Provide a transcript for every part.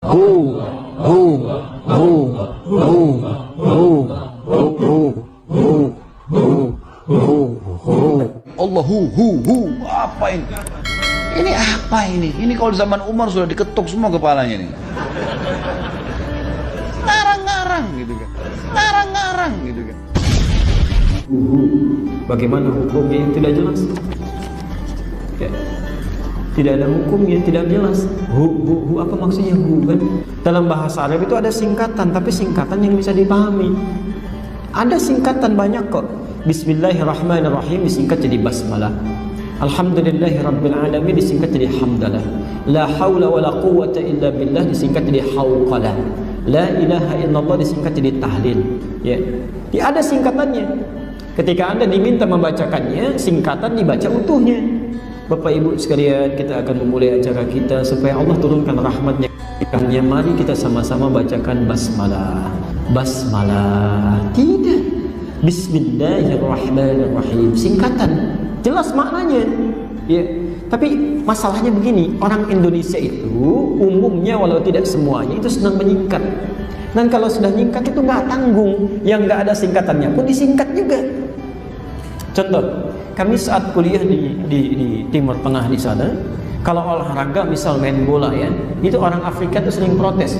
hu hu hu hu hu hu. Apa ini? Ini apa ini? Ini kalau zaman Umar sudah diketuk semua kepalanya ini. Ngarang-ngarang gitu kan. Ngarang-ngarang gitu kan. Bagaimana hukumnya yang tidak jelas? Ya. Tidak ada hukumnya, tidak jelas. Hu apa maksudnya hu kan? Dalam bahasa Arab itu ada singkatan, tapi singkatan yang bisa dipahami. Ada singkatan banyak kok. Bismillahirrahmanirrahim disingkat jadi basmalah. Alhamdulillahirabbil alamin disingkat jadi hamdalah. La haula wala quwwata illa billah disingkat jadi hauqalah. La ilaha illallah disingkat jadi tahlil. Ya. Ada singkatannya. Ketika Anda diminta membacakannya, singkatan dibaca utuhnya. Bapak Ibu sekalian, kita akan memulai acara kita supaya Allah turunkan rahmatnya. Mari kita sama-sama bacakan basmalah. Basmalah. Tidak. Bismillahirrahmanirrahim. Singkatan. Jelas maknanya. Ya. Tapi masalahnya begini, orang Indonesia itu umumnya walau tidak semuanya itu senang menyingkat. Dan kalau sudah nyingkat itu nggak tanggung, yang nggak ada singkatannya pun disingkat juga. Contoh, kami saat kuliah di Timur Tengah di sana, kalau olahraga misal main bola ya, itu orang Afrika itu sering protes.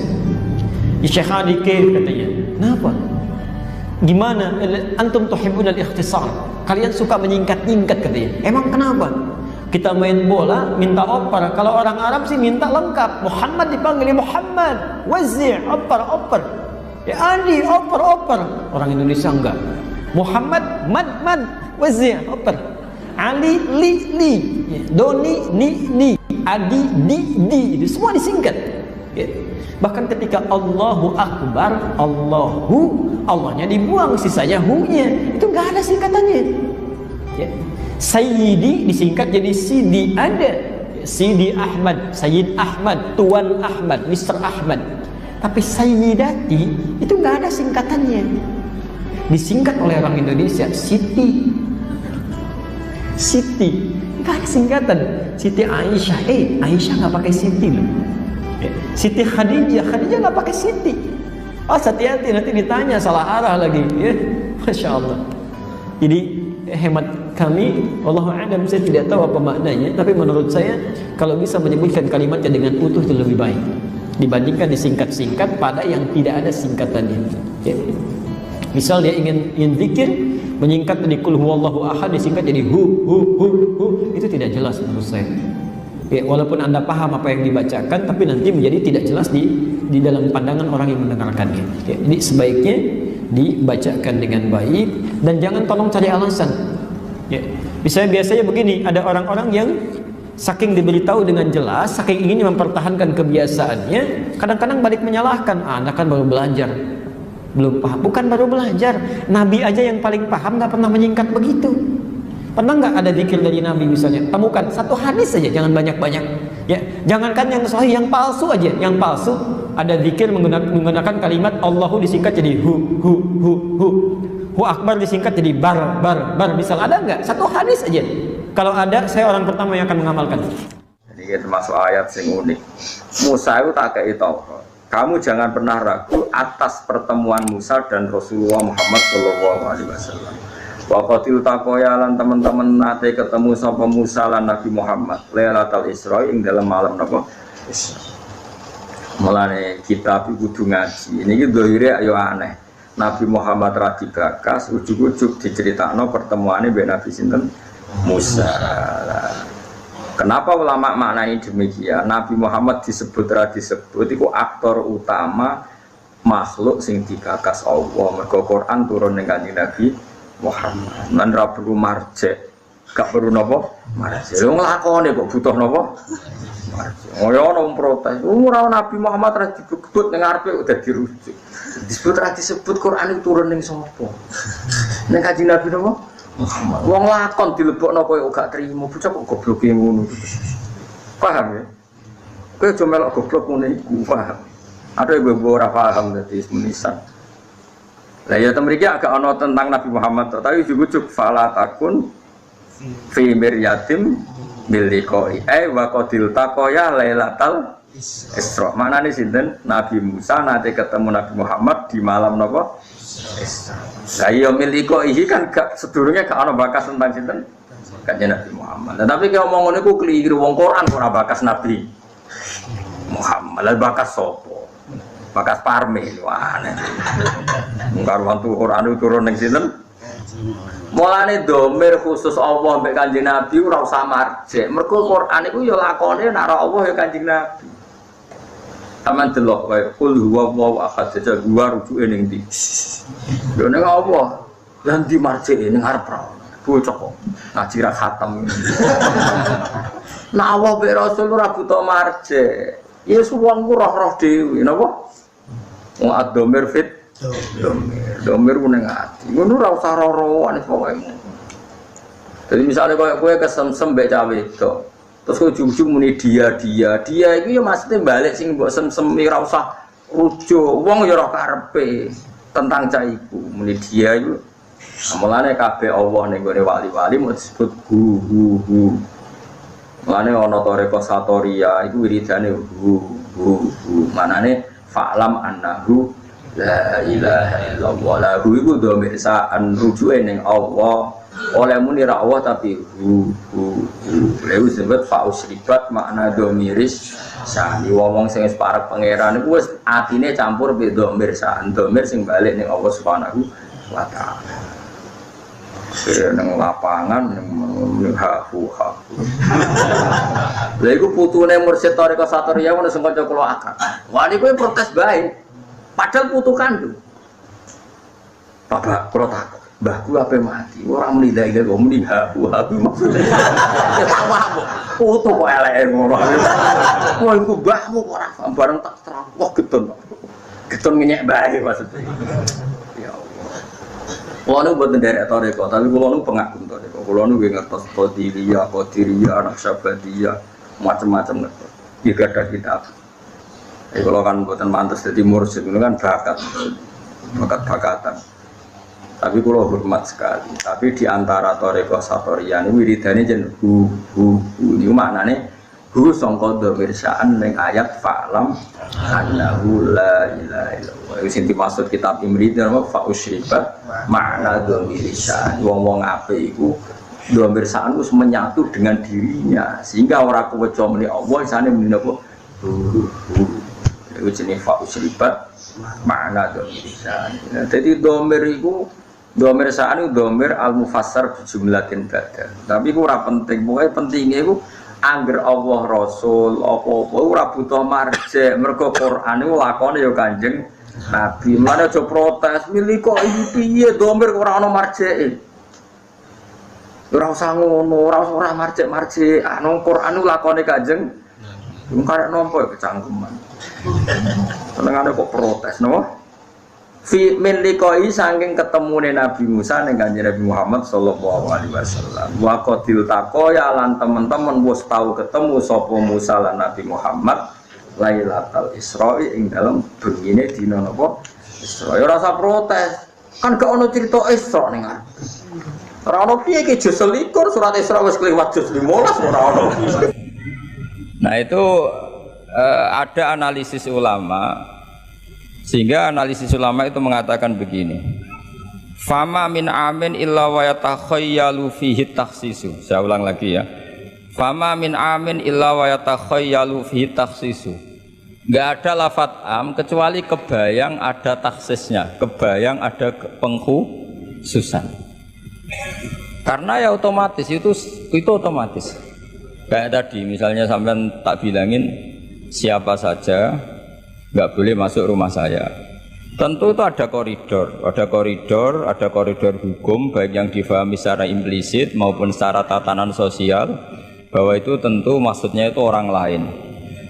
Syekh Adike katanya, kenapa? Gimana? Antum tuhibbun al-ikhtisar. Kalian suka menyingkat-nyingkat katanya. Emang kenapa? Kita main bola minta oper. Kalau orang Arab sih minta lengkap. Muhammad dipanggil Muhammad. Wazir, oper. Ya Ali, oper. Orang Indonesia enggak. Muhammad, mad. Wazir, oper. Ali, li. Doni, ni. Adi, di. Itu semua disingkat. Ya. Bahkan ketika Allahu Akbar, Allahnya dibuang, sisanya hu-nya. Itu enggak ada singkatannya. Ya. Sayyidi disingkat jadi Sidi, ada Sidi Ahmad, Sayyid Ahmad, Tuan Ahmad, Mr. Ahmad. Tapi Sayyidati itu nggak ada singkatannya. Disingkat oleh orang Indonesia Siti, nggak ada singkatan. Siti Aisyah, Aisyah nggak pakai Siti loh. Siti Khadijah nggak pakai Siti. Oh, hati-hati nanti ditanya salah arah lagi. Ya, Masya Allah. Jadi hemat kami, wallahu a'lam, saya tidak tahu apa maknanya, tapi menurut saya kalau bisa menyebutkan kalimatnya dengan utuh itu lebih baik dibandingkan disingkat-singkat pada yang tidak ada singkatannya. Ya. Misal dia ingin zikir, menyingkat dari qul huwallahu ahad disingkat jadi hu, itu tidak jelas menurut saya. Ya, walaupun Anda paham apa yang dibacakan, tapi nanti menjadi tidak jelas di dalam pandangan orang yang mendengarkannya. Ya, jadi sebaiknya dibacakan dengan baik dan jangan tolong cari alasan. Ya. Biasanya begini, ada orang-orang yang saking diberitahu dengan jelas, saking ingin mempertahankan kebiasaannya, kadang-kadang balik menyalahkan. Anda kan baru belajar, belum paham. Bukan baru belajar, Nabi aja yang paling paham nggak pernah menyingkat begitu. Pernah nggak ada zikir dari Nabi misalnya? Temukan satu hadis saja, jangan banyak-banyak. Ya, jangankan yang sahih, yang palsu aja. Yang palsu ada zikir menggunakan kalimat Allahu disingkat jadi hu. Hu akbar disingkat jadi bar. Misal ada nggak? Satu hadis aja. Kalau ada, saya orang pertama yang akan mengamalkan. Jadi termasuk ayat yang unik. Musa itu tak kayak itu. Kamu jangan pernah ragu atas pertemuan Musa dan Rasulullah Muhammad SAW. Waqatil takoyalan teman-teman nate ketemu sapa Musa lan Nabi Muhammad Lailatul Isra ing dalam malam napa Isra. Mulane kita kudu ngaji. Niki dohire ayo aneh. Nabi Muhammad ra dibakas, ujug-ujug diceritakno pertemuane mbek Nabi sinten Musa. Kenapa ulama maknani demikian? Nabi Muhammad disebut ra disebut iku aktor utama makhluk sing digagas Allah. Mergo Quran turun ning Kanjeng Nabi Muhammad. Lan ra perlu marjek. Gak perlu napa? Marjek. Wong lakone kok butuh napa? Marjek. Ngono ono protes. Ora Nabi Muhammad ra disebut ning ngarepe udah dirujuk. Disebut ra disebut Quran itu turun ning sapa? Ning Kanjeng Nabi napa? Muhammad. Wong lakon dilebokno kowe gak trimo. Bocah kok gobloke ngono. Paham ya? Kowe aja melok goblok ngene iku, paham? Ada ibu-ibu ora paham dadi menisan. Lah ya temriki agak ono tentang Nabi Muhammad, tapi ujug-ujug fala takun fi miryatim bil liqa'i wa qadil taqaya lailatal Isra. Maknane sinten? Nabi Musa nate ketemu Nabi Muhammad di malam napa? Isra. Lah iya miliko iki kan gak sedurunge gak ana bakas tentang sinten? Kanjeng Nabi Muhammad. Nah, tapi kalau ngomong niku keliru wong Quran ora bakas Nabi Muhammad. Lah bakas sapa? Bakas parme lho aneh. Karuan tuh Quran itu turun ning sinten? Mulane domir khusus Allah mbek Kanjeng Nabi ora usah marjek. Mergo Quran iku ya lakone nek ora Allah ya Kanjeng Nabi. Taman delok wae kul huwallahu ahad saja gua rujuke ning ndi. Lho ning Allah. Lan di marjek ning arep ra. Bocah kok ngaji ra khatam. Nek Allah mbek Rasul ora butuh marjek. Ya wong ku roh-roh dhewe napa? Wong ad-domir fit domir ku ning ati. Ngono ora usah roro-roan pokoke. Jadi misalnya kowe kesemsem mbek cah wedok. Terus ujung-ujung muni dia itu ya maksudnya balik sing mbok semsemi ora usah rujuk. Wong ya ora karepe tentang cah iku. Muni dia iku mulane kabeh Allah ning gone wali-wali mau disebut hu. Mulane ana toreko satoria iku wiridane hu. Manane fa'lam annahu la ilaha illallah. Lahu iku dhamir sa'an rujuke ning Allah. Oleh muni ra Allah tapi hu. Lha disebut fausribat makna dhamiris sani wong sing wis parek pangeran iku wis atine campur be dhamir sa'an dhamir sing balik ning Allah Subhanahu wa taala. Nang lapangan nang hafu. Lha iku putune mursyid Thariqah Satoriyah ngono sing kanca kula akad. Wah niku protes bae. Padahal putu kandung. Bapak kula takut. Mbahku ape mati, orang menilai dia kok muni habu maksudnya. Ya tawa kok. Putu kok eleke ngono. Wah iku mbahmu kok ora bareng tak terang. Wah getun. Getun ngenyek bae maksudnya. Ya Allah. Kulo nu mboten derek Thariqah, tapi kulo nu pengagum Thariqah. Kulo nu nggih ngertos Qadiriyah, Naqsyabandiyah, macam-macam ngertos. Iki gadah kitab. Kulo kan mboten mantes dadi mursyid, kulo kan bakatan. Tapi kalau hormat sekali. Tapi di antara Thariqah Satoriyah ini wiridane jen hu. Ini maknane hu sangka dhamir sya'an ning ayat fa'lam annahu la ilaha illallah. Itu sing dimaksud kitab Imrid nama fa usyribat makna dhamir sya'an. Wong-wong apik iku dhamir sya'an wis menyatu dengan dirinya sehingga ora keweca muni Allah isane muni napa hu. Itu jenenge fa usyribat makna dhamir sya'an. Dadi dhamir iku domir sa'an itu domir al-mufassar jumlatin badan. Tapi itu ora penting. Pokoknya pentingnya itu angger Allah Rasul apa-apa ora butuh marjek. Mergo Quran itu lakone ya Kanjeng Nabi. Mulane aja protes, milih kok iki piye domir ora ana marjeke. Ora usah ngono, ora marjek-marjek. Anu Quran itu lakone Kanjeng. Wong karek nampa kecangkeman. Senengane kok protes napa? Fi min liqai saking ketemune Nabi Musa ning Kanjeng Nabi Muhammad sallallahu alaihi wasallam. Wa qatil taqaya lan teman-teman wis tau ketemu sapa Musa lan Nabi Muhammad Lailatul Isra'i ing dalem bengine dina napa? Isra. Ya ora usah protes. Kan gak ono cerita Isra ning arep. Ora ono piye iki juz 21 surat Isra wis kliwat juz 15 ora ono. Nah itu ada analisis ulama. Sehingga analisis ulama itu mengatakan begini. Fama min amin illa wa yatakhayyalu fihi takhsisu. Saya ulang lagi ya. Fama min amin illa wa yatakhayyalu fihi takhsisu. Enggak ada lafadz am kecuali kebayang ada taksisnya, kebayang ada pengkhususan. Karena ya otomatis itu otomatis. Kayak tadi misalnya sampean tak bilangin siapa saja nggak boleh masuk rumah saya. Tentu itu ada koridor hukum baik yang difahami secara implisit maupun secara tatanan sosial bahwa itu tentu maksudnya itu orang lain.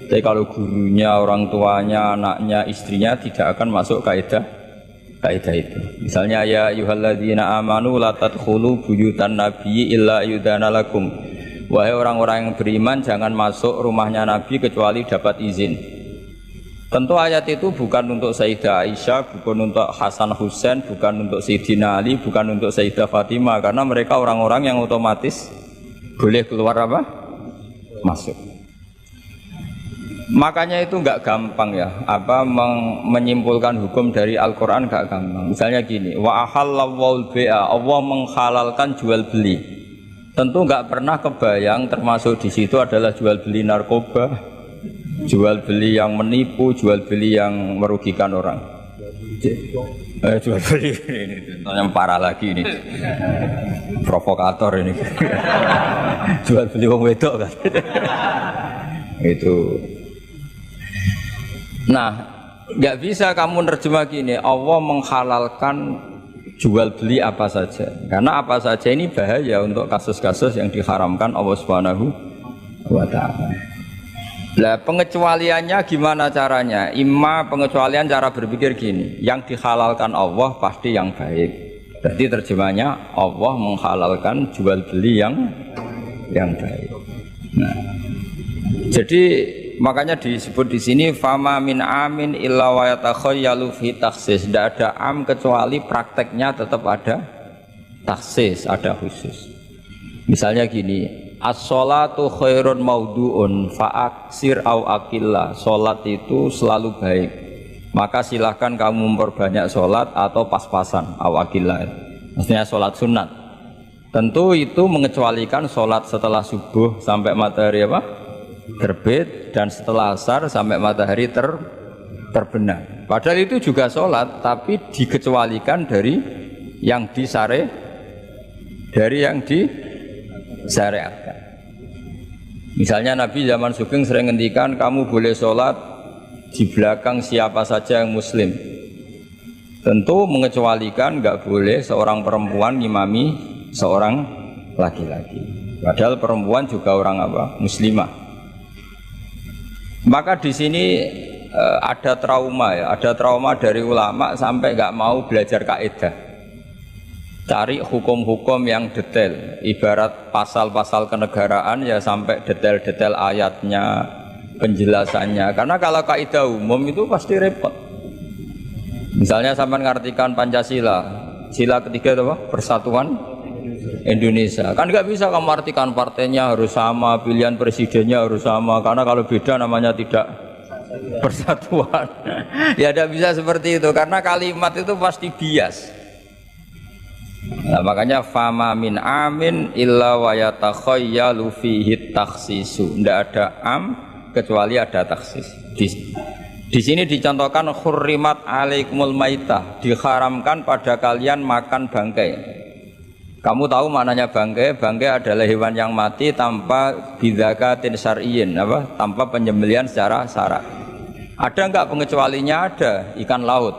Jadi kalau gurunya, orang tuanya, anaknya, istrinya tidak akan masuk kaidah itu. Misalnya ya ayyuhalladzina amanu la tadkhulu buyutan nabiyyi illa yudana lakum. Wahai orang-orang yang beriman jangan masuk rumahnya Nabi kecuali dapat izin. Tentu ayat itu bukan untuk Sayyidah Aisyah, bukan untuk Hasan Husain, bukan untuk Sayyidina Ali, bukan untuk Sayyidah Fatimah, karena mereka orang-orang yang otomatis boleh keluar apa? Masuk. Makanya itu nggak gampang ya, menyimpulkan hukum dari Al-Quran nggak gampang. Misalnya gini, wa ahallallahu al-bai'a, Allah menghalalkan jual beli. Tentu nggak pernah kebayang termasuk di situ adalah jual beli narkoba, jual beli yang menipu, jual beli yang merugikan orang. Jual beli ini yang parah lagi ini, provokator ini. Jual beli wong wedok kan. Itu. Nah, nggak bisa kamu nerjemah gini, Allah menghalalkan jual beli apa saja. Karena apa saja ini bahaya untuk kasus-kasus yang diharamkan Allah Subhanahu wa ta'ala. Lah pengecualiannya gimana caranya? Pengecualian cara berpikir gini, yang dihalalkan Allah pasti yang baik. Berarti terjemahnya Allah menghalalkan jual beli yang baik. Nah, jadi makanya disebut di sini fama min amin illa wa yatakhayyalu fi takhsis. Tidak ada am kecuali prakteknya tetap ada takhsis, ada khusus. Misalnya gini, as-sholatu khairun maudu'un fa'aksir au akillah. Sholat itu selalu baik, maka silahkan kamu memperbanyak sholat atau pas-pasan, au akillah. Maksudnya sholat sunat. Tentu itu mengecualikan sholat setelah subuh sampai matahari terbit, dan setelah asar sampai matahari terbenam. Padahal itu juga sholat, tapi dikecualikan dari yang disyariatkan. Misalnya Nabi zaman Sugeng sering ngendikan kamu boleh sholat di belakang siapa saja yang muslim. Tentu mengecualikan nggak boleh seorang perempuan ngimami seorang laki-laki. Padahal perempuan juga orang muslimah. Maka di sini ada trauma ya, ada trauma dari ulama sampai nggak mau belajar kaidah, cari hukum-hukum yang detail, ibarat pasal-pasal kenegaraan ya sampai detail-detail ayatnya, penjelasannya. Karena kalau kaidah umum itu pasti repot. Misalnya sampai mengartikan Pancasila, sila ketiga itu Persatuan Indonesia, kan nggak bisa kamu artikan partainya harus sama, pilihan presidennya harus sama, karena kalau beda namanya tidak persatuan. Ya tidak bisa seperti itu, karena kalimat itu pasti bias. Nah, makanya fama min amin illa wa yatakhayyalu fihi takhsisu. Tidak ada am kecuali ada taksis. Di sini dicontohkan hurrimat alaikumul maitah, diharamkan pada kalian makan bangkai. Kamu tahu maknanya bangkai? Bangkai adalah hewan yang mati tanpa bidzakatin syar'iyyin, tanpa penyembelihan secara syarak. Ada enggak pengecualinya? Ada. Ikan laut.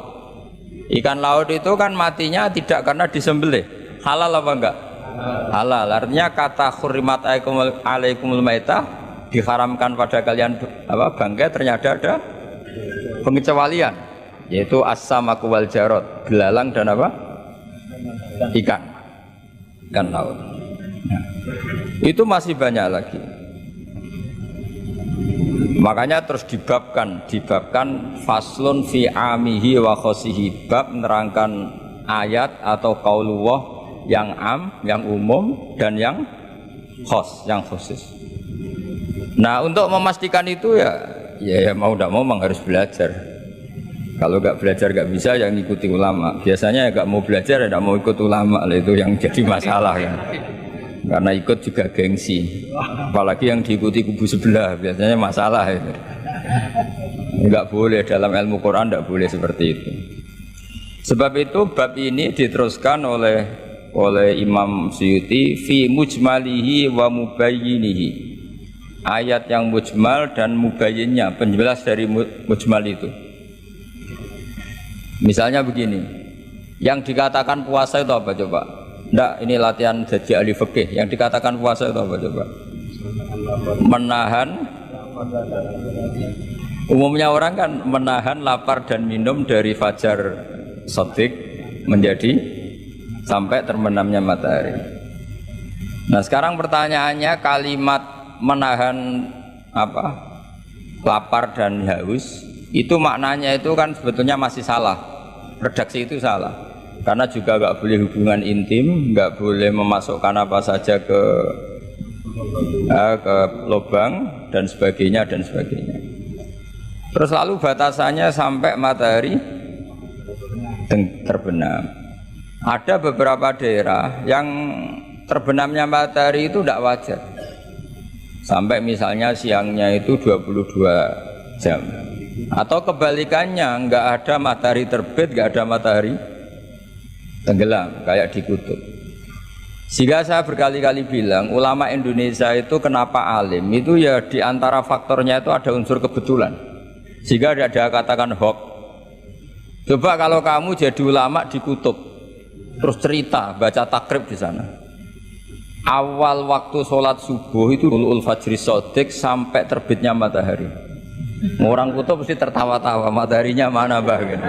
Ikan laut itu kan matinya tidak karena disembelih. Halal apa enggak? Halal. Artinya kata hurrimat alaikumul maitah, diharamkan pada kalian bangkai, ternyata ada pengecualian, yaitu as-samaku wal jarad, belalang dan ikan laut. Nah, itu masih banyak lagi. Makanya terus dibabkan faslun fi amihi wa khosihi, bab menerangkan ayat atau qaulullah yang am, yang umum, dan yang khos, yang khusus. Nah, untuk memastikan itu ya mau tidak mau memang harus belajar. Kalau nggak belajar nggak bisa, yang ngikuti ulama. Biasanya nggak mau belajar, nggak mau ikut ulama, itu yang jadi masalah kan. Karena ikut juga gengsi. Apalagi yang diikuti kubu sebelah, biasanya masalah itu. Nggak boleh dalam ilmu Quran, nggak boleh seperti itu. Sebab itu bab ini diteruskan oleh Imam Suyuti fi mujmalihi wa mubayyinihi. Ayat yang mujmal dan mubayyinnya, penjelas dari mujmal itu. Misalnya begini, yang dikatakan puasa itu apa coba? Nggak, ini latihan jadi ahli fikih. Yang dikatakan puasa itu apa coba? Menahan. Umumnya orang kan menahan lapar dan minum dari fajar shadiq menjadi sampai terbenamnya matahari. Nah sekarang pertanyaannya, kalimat menahan lapar dan haus itu maknanya itu kan sebetulnya masih salah, redaksi itu salah, karena juga nggak boleh hubungan intim, nggak boleh memasukkan apa saja ke lubang dan sebagainya. Terus lalu batasannya sampai matahari terbenam. Ada beberapa daerah yang terbenamnya matahari itu tidak wajar. Sampai misalnya siangnya itu 22 jam. Atau kebalikannya, nggak ada matahari terbit, nggak ada matahari tenggelam, kayak di kutub. Sehingga saya berkali-kali bilang, ulama Indonesia itu kenapa alim, itu ya di antara faktornya itu ada unsur kebetulan. Sehingga ada katakan hoax. Coba kalau kamu jadi ulama di kutub, terus cerita, baca takrib di sana. Awal waktu sholat subuh itu Tulul Fajri Shodiq sampai terbitnya matahari. Orang kutub mesti tertawa-tawa, mataharinya mana bah gitu.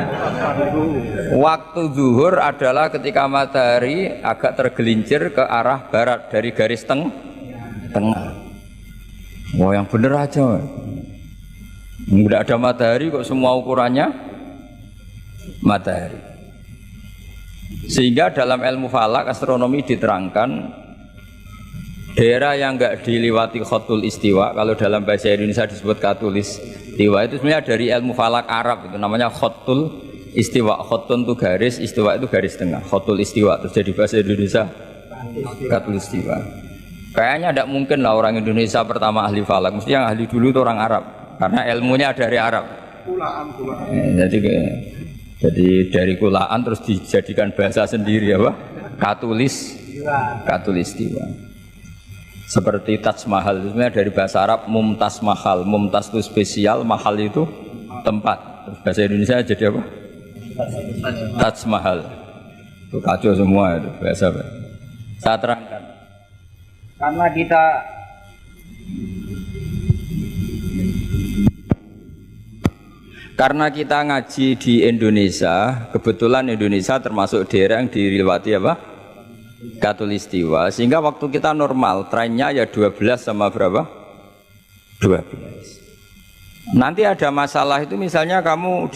Waktu zuhur adalah ketika matahari agak tergelincir ke arah barat dari garis tengah. Wah, yang bener aja. Nggak ada matahari kok semua ukurannya matahari. Sehingga dalam ilmu falak astronomi diterangkan daerah yang enggak diliwati khotul istiwa, kalau dalam bahasa Indonesia disebut katul istiwa, itu sebenarnya dari ilmu falak Arab, itu namanya khotul istiwa. Khotun itu garis, istiwa itu garis tengah. Khotul istiwa terus jadi bahasa Indonesia katul istiwa. Kayaknya tidak mungkin lah orang Indonesia pertama ahli falak, mesti yang ahli dulu itu orang Arab, karena ilmunya dari Arab. Jadi dari kulaan terus dijadikan bahasa sendiri apa? Katulistiwa. Seperti Taj Mahal itu sebenarnya dari bahasa Arab Mumtaz Mahal. Mumtaz itu spesial, mahal itu tempat. Terus bahasa Indonesia jadi apa? Taj Mahal. Itu kacau semua itu bahasa. Saya terangkan. Karena kita ngaji di Indonesia, kebetulan Indonesia termasuk daerah yang dilewati apa? Katulistiwa, sehingga waktu kita normal trennya ya 12 sama berapa? 12. Nanti ada masalah itu misalnya kamu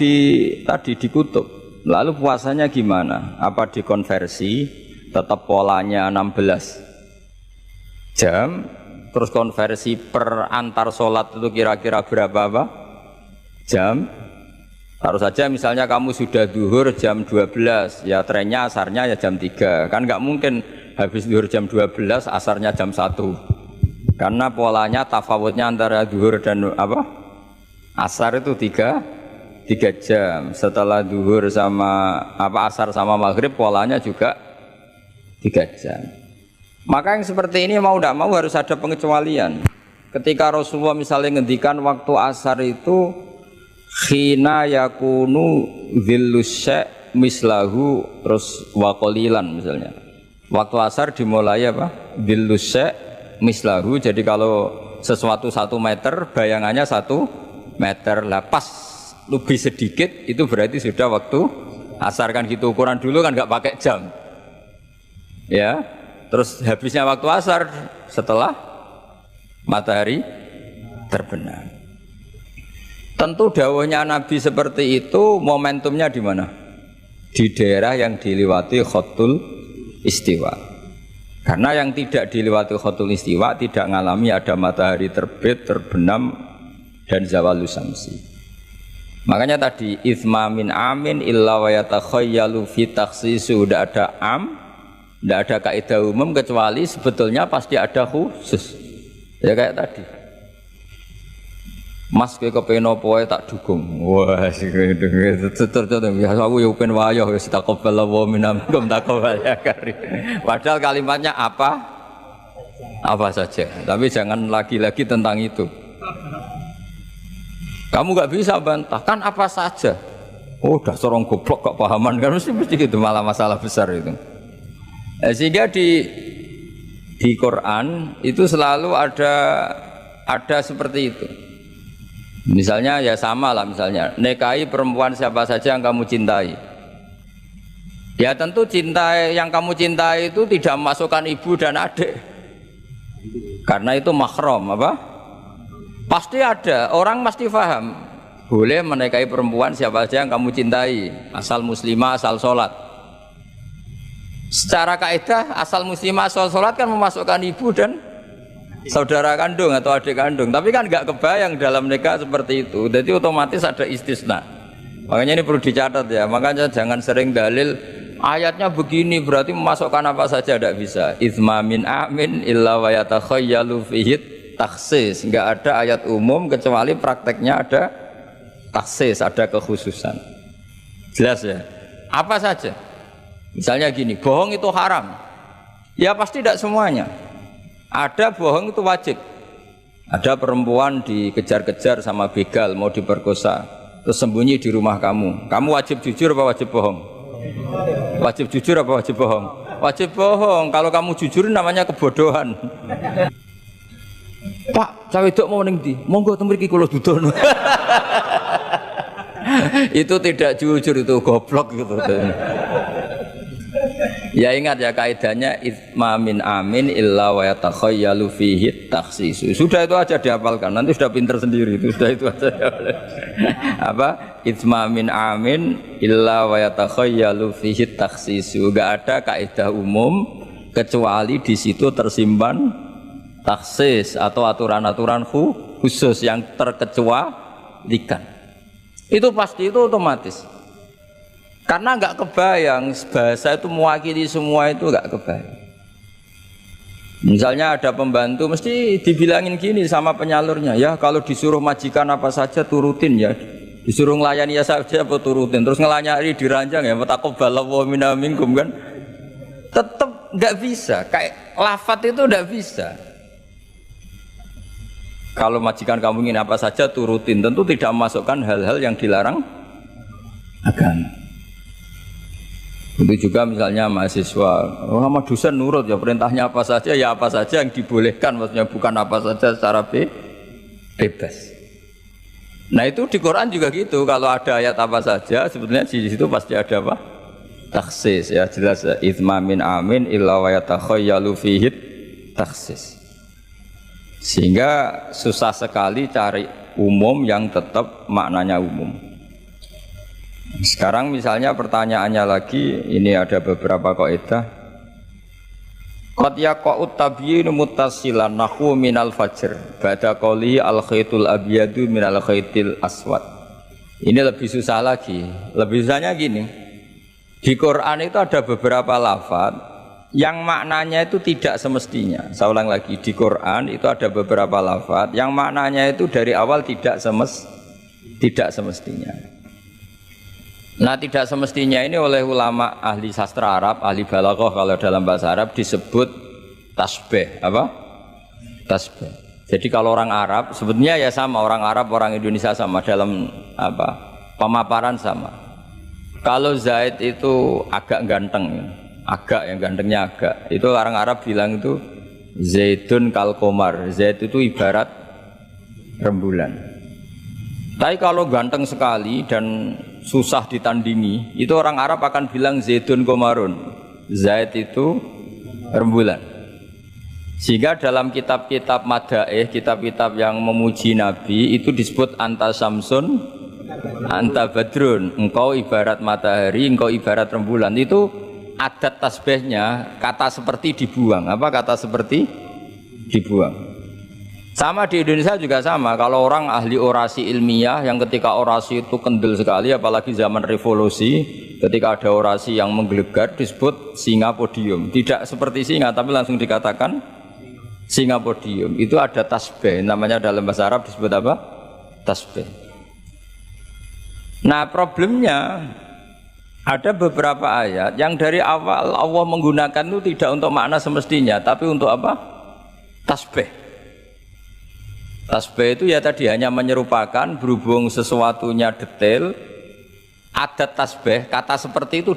tadi di kutub, lalu puasanya gimana? Apa dikonversi tetap polanya 16 jam, terus konversi per antar sholat itu kira-kira berapa jam? Taruh saja misalnya kamu sudah zuhur jam 12, ya trennya asarnya ya jam 3. Kan nggak mungkin habis zuhur jam 12, asarnya jam 1. Karena polanya tafawutnya antara zuhur dan asar itu 3 jam. Setelah zuhur sama asar sama maghrib polanya juga 3 jam. Maka yang seperti ini mau tidak mau harus ada pengecualian. Ketika Rasulullah misalnya ngendikan waktu asar itu khina yakunu dhillus syai' mislahu terus wa qalilan misalnya. Waktu asar dimulai apa? Dhillus syai' mislahu. Jadi kalau sesuatu 1 meter bayangannya 1 meter. Lah pas lebih sedikit itu berarti sudah waktu asar, kan gitu ukuran dulu kan nggak pakai jam. Ya. Terus habisnya waktu asar setelah matahari terbenam. Tentu dawuhnya Nabi seperti itu momentumnya di mana? Di daerah yang dilewati khotul istiwa. Karena yang tidak dilewati khotul istiwa tidak mengalami ada matahari terbit, terbenam dan zawalus samsi. Makanya tadi itsma min amin illa wa yatakhayyalu fi takhsisu, tidak ada am, tidak ada kaidah umum kecuali sebetulnya pasti ada khusus. Ya kayak tadi. Mas kowe kepen apa wae tak dukung. Wah, terus ya aku yo pengen wayo wis taqabbal wa minkum taqabbal ya karim. Padahal kalimatnya apa saja. Tapi jangan lagi-lagi tentang itu. Kamu nggak bisa bantah kan apa saja. Oh, dasar orang goblok kok pahaman kan mesti gitu, malah masalah besar itu. Sehingga di Quran itu selalu ada seperti itu. Misalnya ya sama lah, misalnya nikahi perempuan siapa saja yang kamu cintai. Ya tentu cinta yang kamu cintai itu tidak memasukkan ibu dan adik, karena itu mahram apa? Pasti ada orang pasti paham boleh menikahi perempuan siapa saja yang kamu cintai, asal muslimah, asal sholat. Secara kaidah asal muslimah asal sholat kan memasukkan ibu dan saudara kandung atau adik kandung, tapi kan nggak kebayang dalam nikah seperti itu. Jadi otomatis ada istisna. Makanya ini perlu dicatat ya. Makanya jangan sering dalil ayatnya begini berarti memasukkan apa saja, tidak bisa. Itsma min amin illa wa yatakhayyalu fihi takhsis. Enggak ada ayat umum kecuali prakteknya ada takhsis, ada kekhususan. Jelas ya? Apa saja? Misalnya gini, bohong itu haram. Ya pasti tidak semuanya. Ada bohong itu wajib. Ada perempuan dikejar-kejar sama begal mau diperkosa, terus sembunyi di rumah kamu. Kamu wajib jujur apa wajib bohong? Wajib jujur apa wajib bohong? Wajib bohong. Kalau kamu jujur namanya kebodohan. Pak, cawe dok mau ning ndi? Monggo teng mriki kula dudono. Itu tidak jujur, itu goblok gitu. Ya ingat ya kaidahnya itsma min amin illa wa yatakhayyalu fihi takhsis. Sudah itu aja dihafalkan, nanti sudah pinter sendiri itu, sudah itu aja. Apa? Itsma min amin illa wa yatakhayyalu fihi takhsis. Enggak ada kaidah umum kecuali di situ tersimpan takhsis atau aturan-aturan khusus yang terkecualikan. Itu pasti, itu otomatis. Karena nggak kebayang bahasa itu mewakili semua, itu nggak kebayang. Misalnya ada pembantu mesti dibilangin gini sama penyalurnya, ya kalau disuruh majikan apa saja turutin ya, disuruh ngelayani ya saja apa turutin, terus ngelanyari diranjang ya taqabbalallahu minna minkum kan, tetap nggak bisa. Kayak lafadz itu nggak bisa. Kalau majikan kamu ingin apa saja turutin, tentu tidak memasukkan hal-hal yang dilarang agama. Itu juga misalnya mahasiswa, sama dosen nurut ya perintahnya apa saja, ya apa saja yang dibolehkan, maksudnya bukan apa saja secara bebas. Nah itu di Quran juga gitu, kalau ada ayat apa saja sebetulnya di situ pasti ada apa? Takhsis ya, jelas ya. Itsma min amin illa wa yatakhayyalu fihi takhsis. Sehingga susah sekali cari umum yang tetap maknanya umum. Sekarang misalnya pertanyaannya lagi, ini ada beberapa kaidah. Qad yaqa'u tabyinu muttasilan nahwu minal fajr ba'da qawli al khaitul abyadu minal khaitil aswad. Ini lebih susah lagi. Lebih susahnya gini. Di Quran itu ada beberapa lafaz yang maknanya itu tidak semestinya. Saya ulang lagi, di Quran itu ada beberapa lafaz yang maknanya itu dari awal tidak semestinya. Nah tidak semestinya ini oleh ulama ahli sastra Arab, ahli balaghah kalau dalam bahasa Arab disebut tasbih. Apa? Tasbih. Jadi kalau orang Arab sebetulnya ya sama, orang Arab orang Indonesia sama dalam apa? Pemaparan sama. Kalau Zaid itu agak ganteng, agak yang gantengnya agak. Itu orang Arab bilang itu Zaidun kal qamar. Zaid itu ibarat rembulan. Tapi kalau ganteng sekali dan susah ditandingi, itu orang Arab akan bilang Zaidun qamarun. Zaid itu rembulan. Sehingga dalam kitab-kitab madaih, kitab-kitab yang memuji Nabi itu disebut anta samsun, anta badrun. Engkau ibarat matahari, engkau ibarat rembulan. Itu adat tasbihnya kata seperti dibuang. Apa kata seperti dibuang? Sama di Indonesia juga sama. Kalau orang ahli orasi ilmiah yang ketika orasi itu kendel sekali, apalagi zaman revolusi, ketika ada orasi yang menggelegar disebut singa podium. Tidak seperti singa tapi langsung dikatakan singa podium. Itu ada tasbih, namanya dalam bahasa Arab disebut apa? Tasbih. Nah problemnya ada beberapa ayat yang dari awal Allah menggunakan itu tidak untuk makna semestinya, tapi untuk apa? Tasbih. Tasbih itu ya tadi hanya menyerupakan, berhubung sesuatunya detail, adat tasbih, kata seperti itu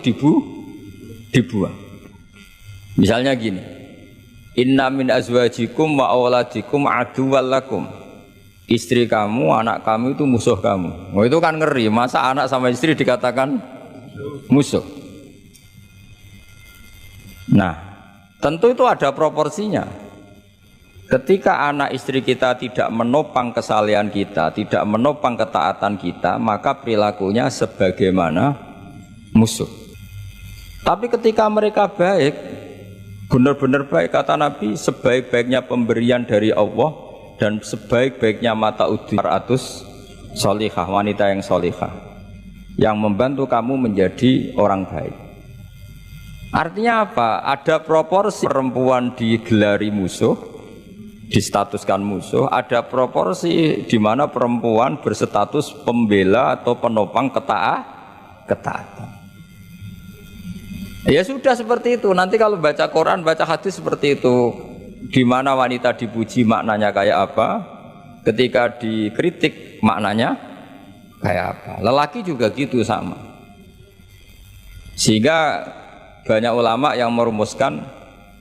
dibuang. Misalnya gini, inna min azwajikum wa auladikum aduwwal lakum. Istri kamu, anak kamu itu musuh kamu. Oh, itu kan ngeri, masa anak sama istri dikatakan musuh. Nah, tentu itu ada proporsinya. Ketika anak istri kita tidak menopang kesalehan kita, tidak menopang ketaatan kita, maka perilakunya sebagaimana musuh. Tapi ketika mereka baik, Benar-benar baik kata Nabi, sebaik-baiknya pemberian dari Allah dan sebaik-baiknya mata uji 400 solihah, wanita yang solihah yang membantu kamu menjadi orang baik. Artinya apa? Ada proporsi perempuan digelari musuh, distatuskan musuh, ada proporsi di mana perempuan berstatus pembela atau penopang ketaatan. Ya sudah seperti itu. Nanti kalau baca Quran, baca hadis seperti itu. Di mana wanita dipuji maknanya kayak apa? Ketika dikritik maknanya kayak apa? Lelaki juga gitu sama. Sehingga banyak ulama yang merumuskan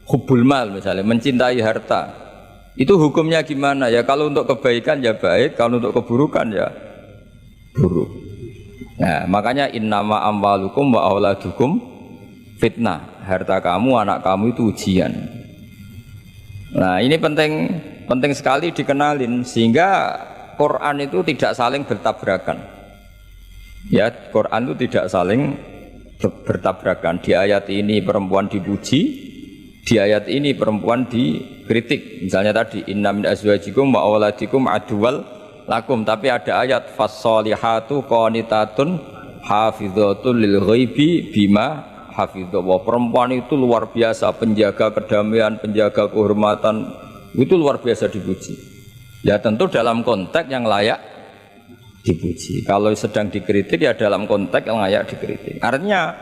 hubbul mal misalnya, mencintai harta. Itu hukumnya gimana? Ya kalau untuk kebaikan ya baik, kalau untuk keburukan ya buruk. Nah, makanya innama amwalukum wa auladukum fitnah, harta kamu, anak kamu itu ujian. Nah ini penting sekali dikenalin sehingga Quran itu tidak saling bertabrakan. Ya, Quran itu tidak saling bertabrakan. Di ayat ini perempuan dipuji, di ayat ini perempuan dikritik. Misalnya tadi inna min azwajikum wa auladikum aduwal lakum, tapi ada ayat fassolihatu qanitatun hafidhatun lil ghaibi bima hafidhullah. Perempuan itu luar biasa, penjaga kedamaian, penjaga kehormatan, itu luar biasa dipuji. Ya tentu dalam konteks yang layak dipuji. Kalau sedang dikritik ya dalam konteks yang layak dikritik. Artinya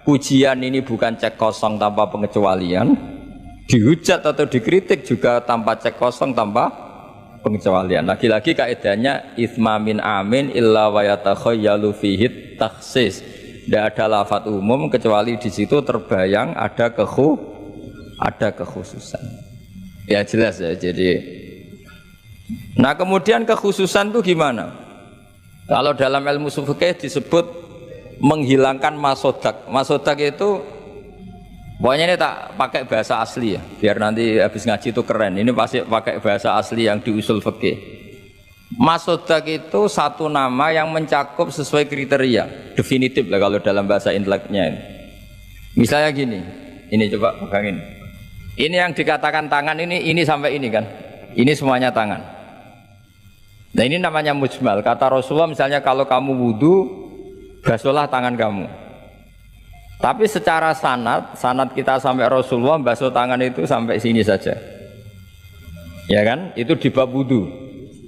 pujian ini bukan cek kosong tanpa pengecualian, dihujat atau dikritik juga tanpa cek kosong tanpa pengecualian. Lagi-lagi kaidahnya itsma min amin illa wa yatakhayyalu fihi takhsis. Tidak ada lafadz umum kecuali di situ terbayang ada kekhususan. Ya jelas ya. Jadi, nah kemudian kekhususan itu gimana? Kalau dalam ilmu fikih disebut menghilangkan masodak. Masodak itu pokoknya ini tak pakai bahasa asli ya, biar nanti habis ngaji itu keren. Ini pasti pakai bahasa asli yang di usul fikih. Masodak itu satu nama yang mencakup sesuai kriteria definitif lah kalau dalam bahasa inteleknya. Misalnya gini, ini coba pegangin. Ini yang dikatakan tangan ini sampai ini kan, ini semuanya tangan. Nah ini namanya mujmal. Kata Rasulullah misalnya kalau kamu wudu, basuhlah tangan kamu. Tapi secara sanad kita sampai Rasulullah basuh tangan itu sampai sini saja. Ya kan? Itu di bab wudu.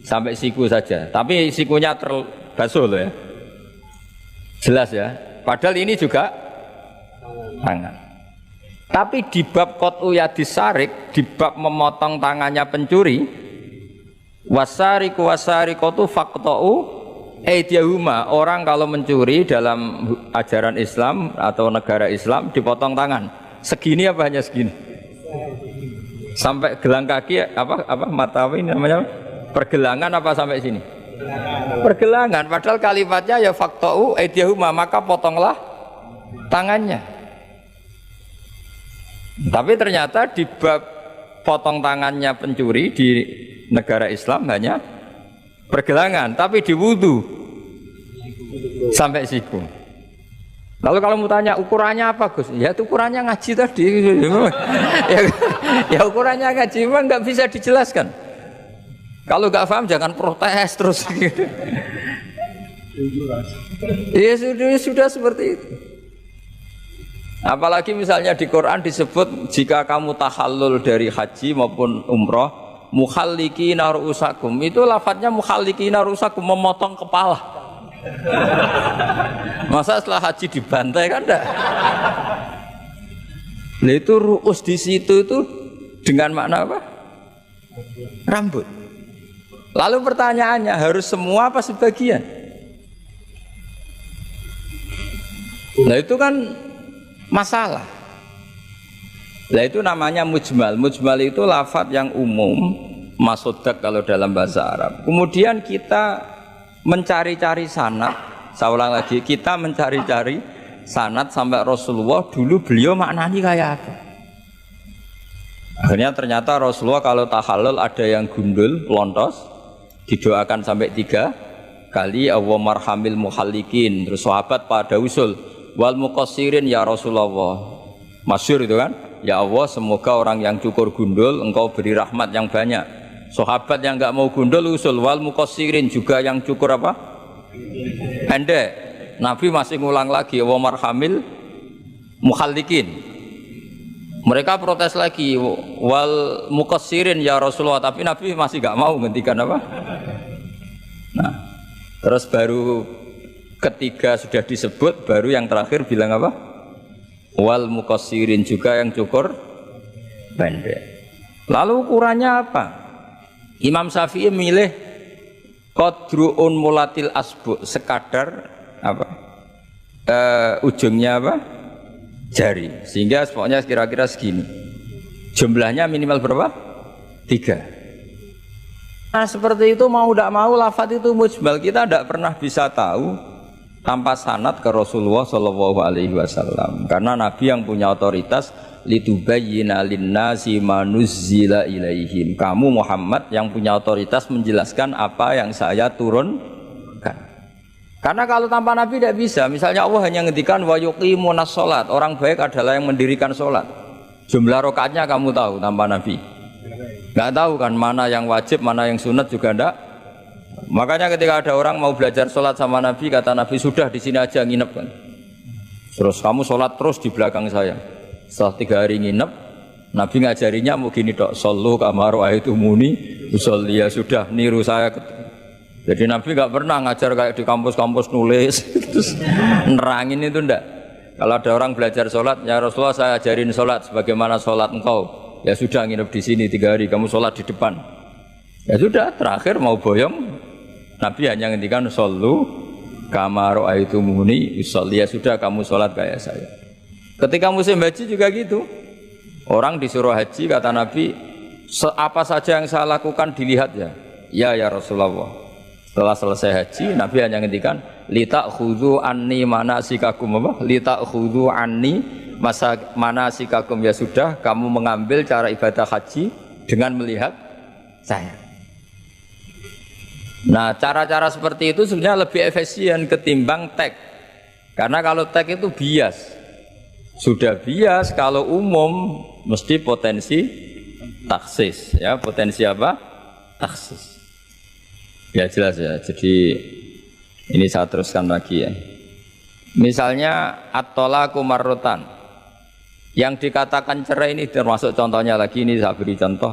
Sampai siku saja, tapi sikunya terbasuh loh ya, jelas ya. Padahal ini juga tangan. Tapi di bab qat'u yadis sarik, di bab memotong tangannya pencuri, wasariqu wasariqatu faqta'u aydiyahuma, orang kalau mencuri dalam ajaran Islam atau negara Islam dipotong tangan. Segini apa hanya segini? Sampai gelang kaki apa mata ini namanya? Pergelangan apa sampai sini? Pergelangan. Padahal kalimatnya ya faqta'u aydiyahuma, maka potonglah tangannya. Tapi ternyata di bab potong tangannya pencuri di negara Islam hanya pergelangan, tapi di wudu sampai siku. Lalu kalau mau tanya ukurannya apa Gus? Ya ukurannya ngaji tadi. ya ukurannya ngaji memang nggak bisa dijelaskan. Kalau nggak paham jangan protes terus. Ya sudah seperti itu. Apalagi misalnya di Quran disebut jika kamu tahallul dari haji maupun umroh, muhallikina ru'usakum, itu lafadznya muhallikina ru'usakum, memotong kepala. Masa setelah haji dibantai kan enggak? Nah itu ru'us di situ itu dengan makna apa? Rambut. Lalu pertanyaannya harus semua apa sebagian? Nah itu kan masalah. Nah itu namanya mujmal. Mujmal itu lafadz yang umum, masodak kalau dalam bahasa Arab. Kemudian kita mencari-cari sanad. Saya ulang lagi, kita mencari-cari sanad sampai Rasulullah dulu beliau maknani kayak apa. Akhirnya ternyata Rasulullah kalau tahallul ada yang gundul, lontos, didoakan sampai 3 kali, Allahumma marhamil muhallikin. Terus sahabat pada usul wal muqassirin ya Rasulullah, masyhur itu kan, Ya Allah, semoga orang yang cukur gundul engkau beri rahmat yang banyak. Sahabat yang enggak mau gundul usul wal muqassirin, juga yang cukur apa? Pendek. Nabi masih ngulang lagi wa marhamil mukhallikin. Mereka protes lagi wal muqassirin ya Rasulullah, tapi Nabi masih enggak mau ngendikan apa? Nah, terus baru ketiga sudah disebut, baru yang terakhir bilang apa? Wal muqassirin, juga yang cukur pendek. Lalu ukurannya apa? Imam Syafi'i milih qadru'un mulatil asbu, sekadar apa? Ujungnya apa? Jari. Sehingga pokoknya kira-kira segini. Jumlahnya minimal berapa? 3. Nah seperti itu mau tidak mau lafadz itu mujmal, kita tidak pernah bisa tahu tanpa sanad ke Rasulullah Shallallahu Alaihi Wasallam, karena Nabi yang punya otoritas litubayyina linnasi ma nuzzila ilaihim. Kamu Muhammad yang punya otoritas menjelaskan apa yang saya turunkan. Karena kalau tanpa Nabi tidak bisa. Misalnya Allah hanya ngendikan wa yuqimunas sholat, orang baik adalah yang mendirikan sholat. Jumlah rakaatnya kamu tahu tanpa Nabi? Nggak tahu kan, mana yang wajib, mana yang sunat juga enggak. Makanya ketika ada orang mau belajar sholat sama Nabi, kata Nabi, sudah di sini aja nginep kan. Terus kamu sholat terus di belakang saya. Setelah 3 hari nginep, Nabi ngajarinya mau gini dok, sallu kama ra'aitumuni usolli, ya sudah niru saya. Jadi Nabi nggak pernah ngajar kayak di kampus-kampus nulis terus nerangin, itu ndak. Kalau ada orang belajar sholat, ya Rasulullah saya ajarin sholat sebagaimana sholat engkau. Ya sudah nginep di sini 3 hari, kamu sholat di depan. Ya sudah, terakhir mau boyong, Nabi hanya ngendikan sallu kama ra'aitumuni usolli, ya sudah kamu sholat kayak saya. Ketika musim haji juga gitu. Orang disuruh haji, kata Nabi, apa saja yang saya lakukan dilihat ya. Ya Rasulullah. Setelah selesai haji, Nabi hanya ngendikan litakhudhu anni manasikakum apa? Litakhudhu anni manasikakum, ya sudah kamu mengambil cara ibadah haji dengan melihat saya. Nah, cara-cara seperti itu sebenarnya lebih efisien ketimbang tag. Karena kalau tag itu bias. Sudah bias, kalau umum mesti potensi taksis, ya, potensi apa? Taksis. Ya jelas ya. Jadi ini saya teruskan lagi ya. Misalnya at-thalaqu marratan. Yang dikatakan cerai ini termasuk contohnya lagi, ini saya beri contoh.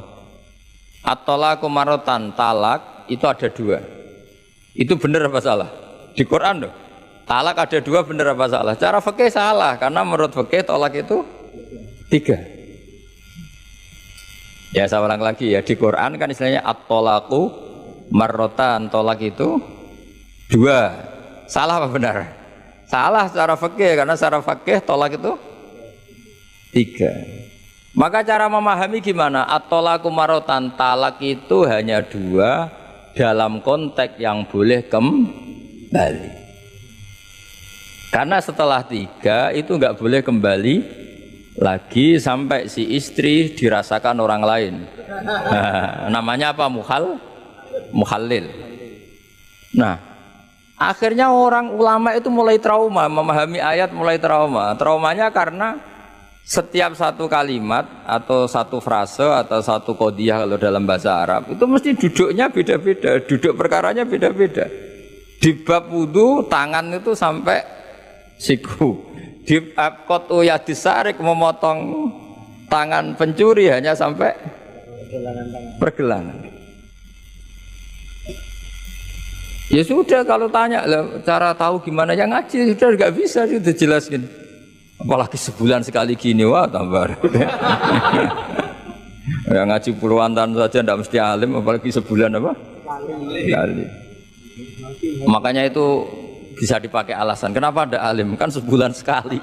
At-thalaqu marratan, talak itu ada 2. Itu benar apa salah? Di Quran loh. Talak ada 2, benar apa salah? Cara fikih salah, karena menurut fikih talak itu 3. Ya saya ulang lagi ya, di Quran kan istilahnya at-thalaqu marrotan, tolak itu 2. Salah apa benar? Salah secara fikih, karena secara fikih tolak itu 3. Maka cara memahami gimana? At-thalaqu marrotan, talak itu hanya 2 dalam konteks yang boleh kembali. Karena setelah 3 itu nggak boleh kembali lagi sampai si istri dirasakan orang lain. Nah, namanya apa? Muhallil. Nah, akhirnya orang ulama itu mulai trauma, memahami ayat mulai trauma. Traumanya karena setiap satu kalimat atau satu frase atau satu qodiyah kalau dalam bahasa Arab itu mesti duduknya beda-beda, duduk perkaranya beda-beda. Di bab wudu tangan itu sampai siku. Di bab qat'u yadis sarik, memotong tangan pencuri hanya sampai pergelangan. Ya sudah, kalau tanya cara tahu gimana, yang ngaji sudah nggak bisa, sudah jelaskan. Apalagi sebulan sekali gini, wah tambah. Yang ngaji puluhan tahun saja tidak mesti alim, apalagi sebulan apa? Sekali. Makanya itu bisa dipakai alasan. Kenapa ada alim? Kan sebulan sekali.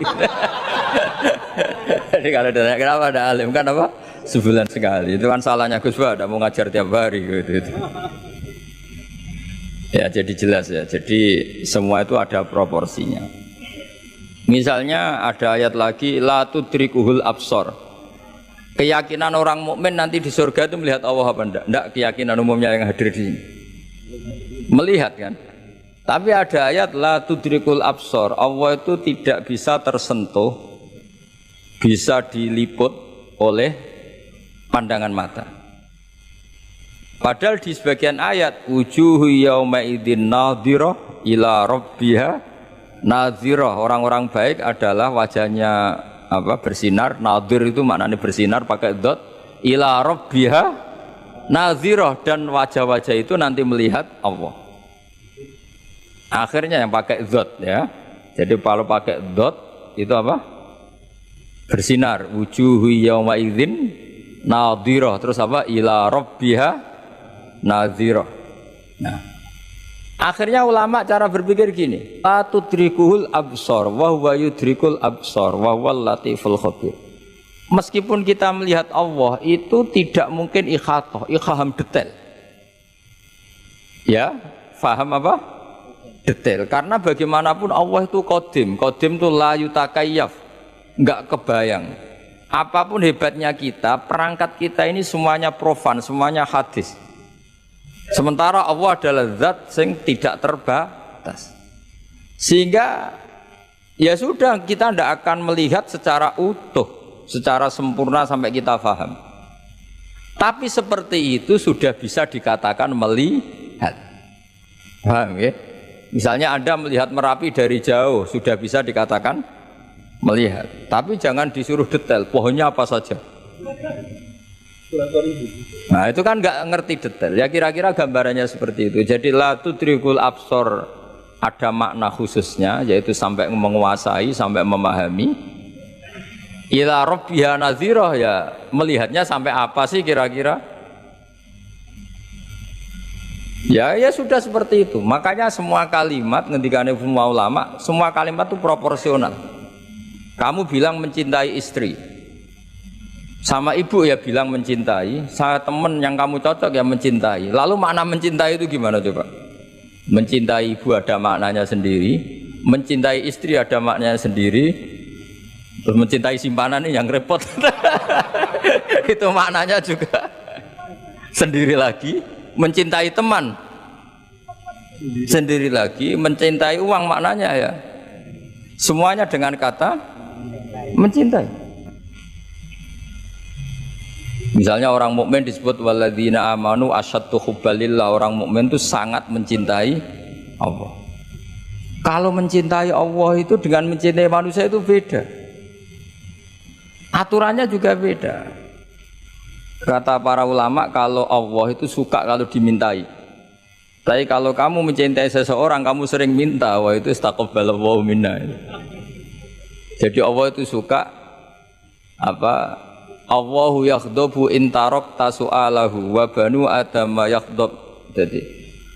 Jadi kalau ditanya kenapa ada alim, kan apa? Sebulan sekali. Itu kan salahnya Gus Ba, tidak mau ngajar tiap hari gitu. Ya jadi jelas ya. Jadi semua itu ada proporsinya. Misalnya ada ayat lagi la tudrikuhul absor. Keyakinan orang mukmin nanti di surga itu melihat Allah apa enggak? Enggak, keyakinan umumnya yang hadir di sini. Melihat kan? Tapi ada ayat la tudrikul absor. Allah itu tidak bisa tersentuh, bisa diliput oleh pandangan mata. Padahal di sebagian ayat wujuhu yauma idzin nadhirah ila rabbiha nadhirah, orang-orang baik adalah wajahnya bersinar, nadhir itu maknanya bersinar pakai dot, ila rabbiha nadhirah, dan wajah-wajah itu nanti melihat Allah. Akhirnya yang pakai dot ya. Jadi kalau pakai dot itu apa? Bersinar, wujuhu yauma idzin nadhirah, terus apa? Ila rabbiha nadhirah. Nah, akhirnya ulama cara berpikir gini, la tudrikuhul absar wa huwa yudrikul absar wa huwal latiful khabir. Meskipun kita melihat Allah itu tidak mungkin ikhatah, ikham detail. Ya, faham apa? Detail. Karena bagaimanapun Allah itu qadim. Qadim itu la yutakayyaf, enggak kebayang. Apapun hebatnya kita, perangkat kita ini semuanya profan, semuanya hadis. Sementara Allah adalah zat yang tidak terbatas. Sehingga ya sudah, kita tidak akan melihat secara utuh, secara sempurna sampai kita paham. Tapi seperti itu sudah bisa dikatakan melihat. Paham ya? Misalnya Anda melihat Merapi dari jauh, sudah bisa dikatakan melihat. Tapi jangan disuruh detail, pohonnya apa saja. Nah itu kan nggak ngerti detail. Ya kira-kira gambarannya seperti itu. Jadi la tudrikul absor ada makna khususnya, yaitu sampai menguasai, sampai memahami. Ila rabbiha nadhirah, ya melihatnya sampai apa sih kira-kira? Ya sudah seperti itu. Makanya semua kalimat ngendikane semua ulama, semua kalimat itu proporsional. Kamu bilang mencintai istri, sama ibu ya bilang mencintai, saya teman yang kamu cocok ya mencintai. Lalu makna mencintai itu gimana coba? Mencintai ibu ada maknanya sendiri, mencintai istri ada maknanya sendiri, terus mencintai simpanan ini yang repot. Itu maknanya juga sendiri lagi. Mencintai teman sendiri lagi, mencintai uang maknanya ya semuanya dengan kata mencintai. Misalnya orang mukmin disebut walladzina amanu asyaddu hubbalillah, orang mukmin itu sangat mencintai Allah. Kalau mencintai Allah itu dengan mencintai manusia itu beda, aturannya juga beda. Kata para ulama, kalau Allah itu suka kalau dimintai. Tapi kalau kamu mencintai seseorang, kamu sering minta, wah itu istaqabbalallahu minna. Jadi Allah itu suka apa? Allahu yaghdabu in tarakta su'alahu wa banu adama yaghdab. Jadi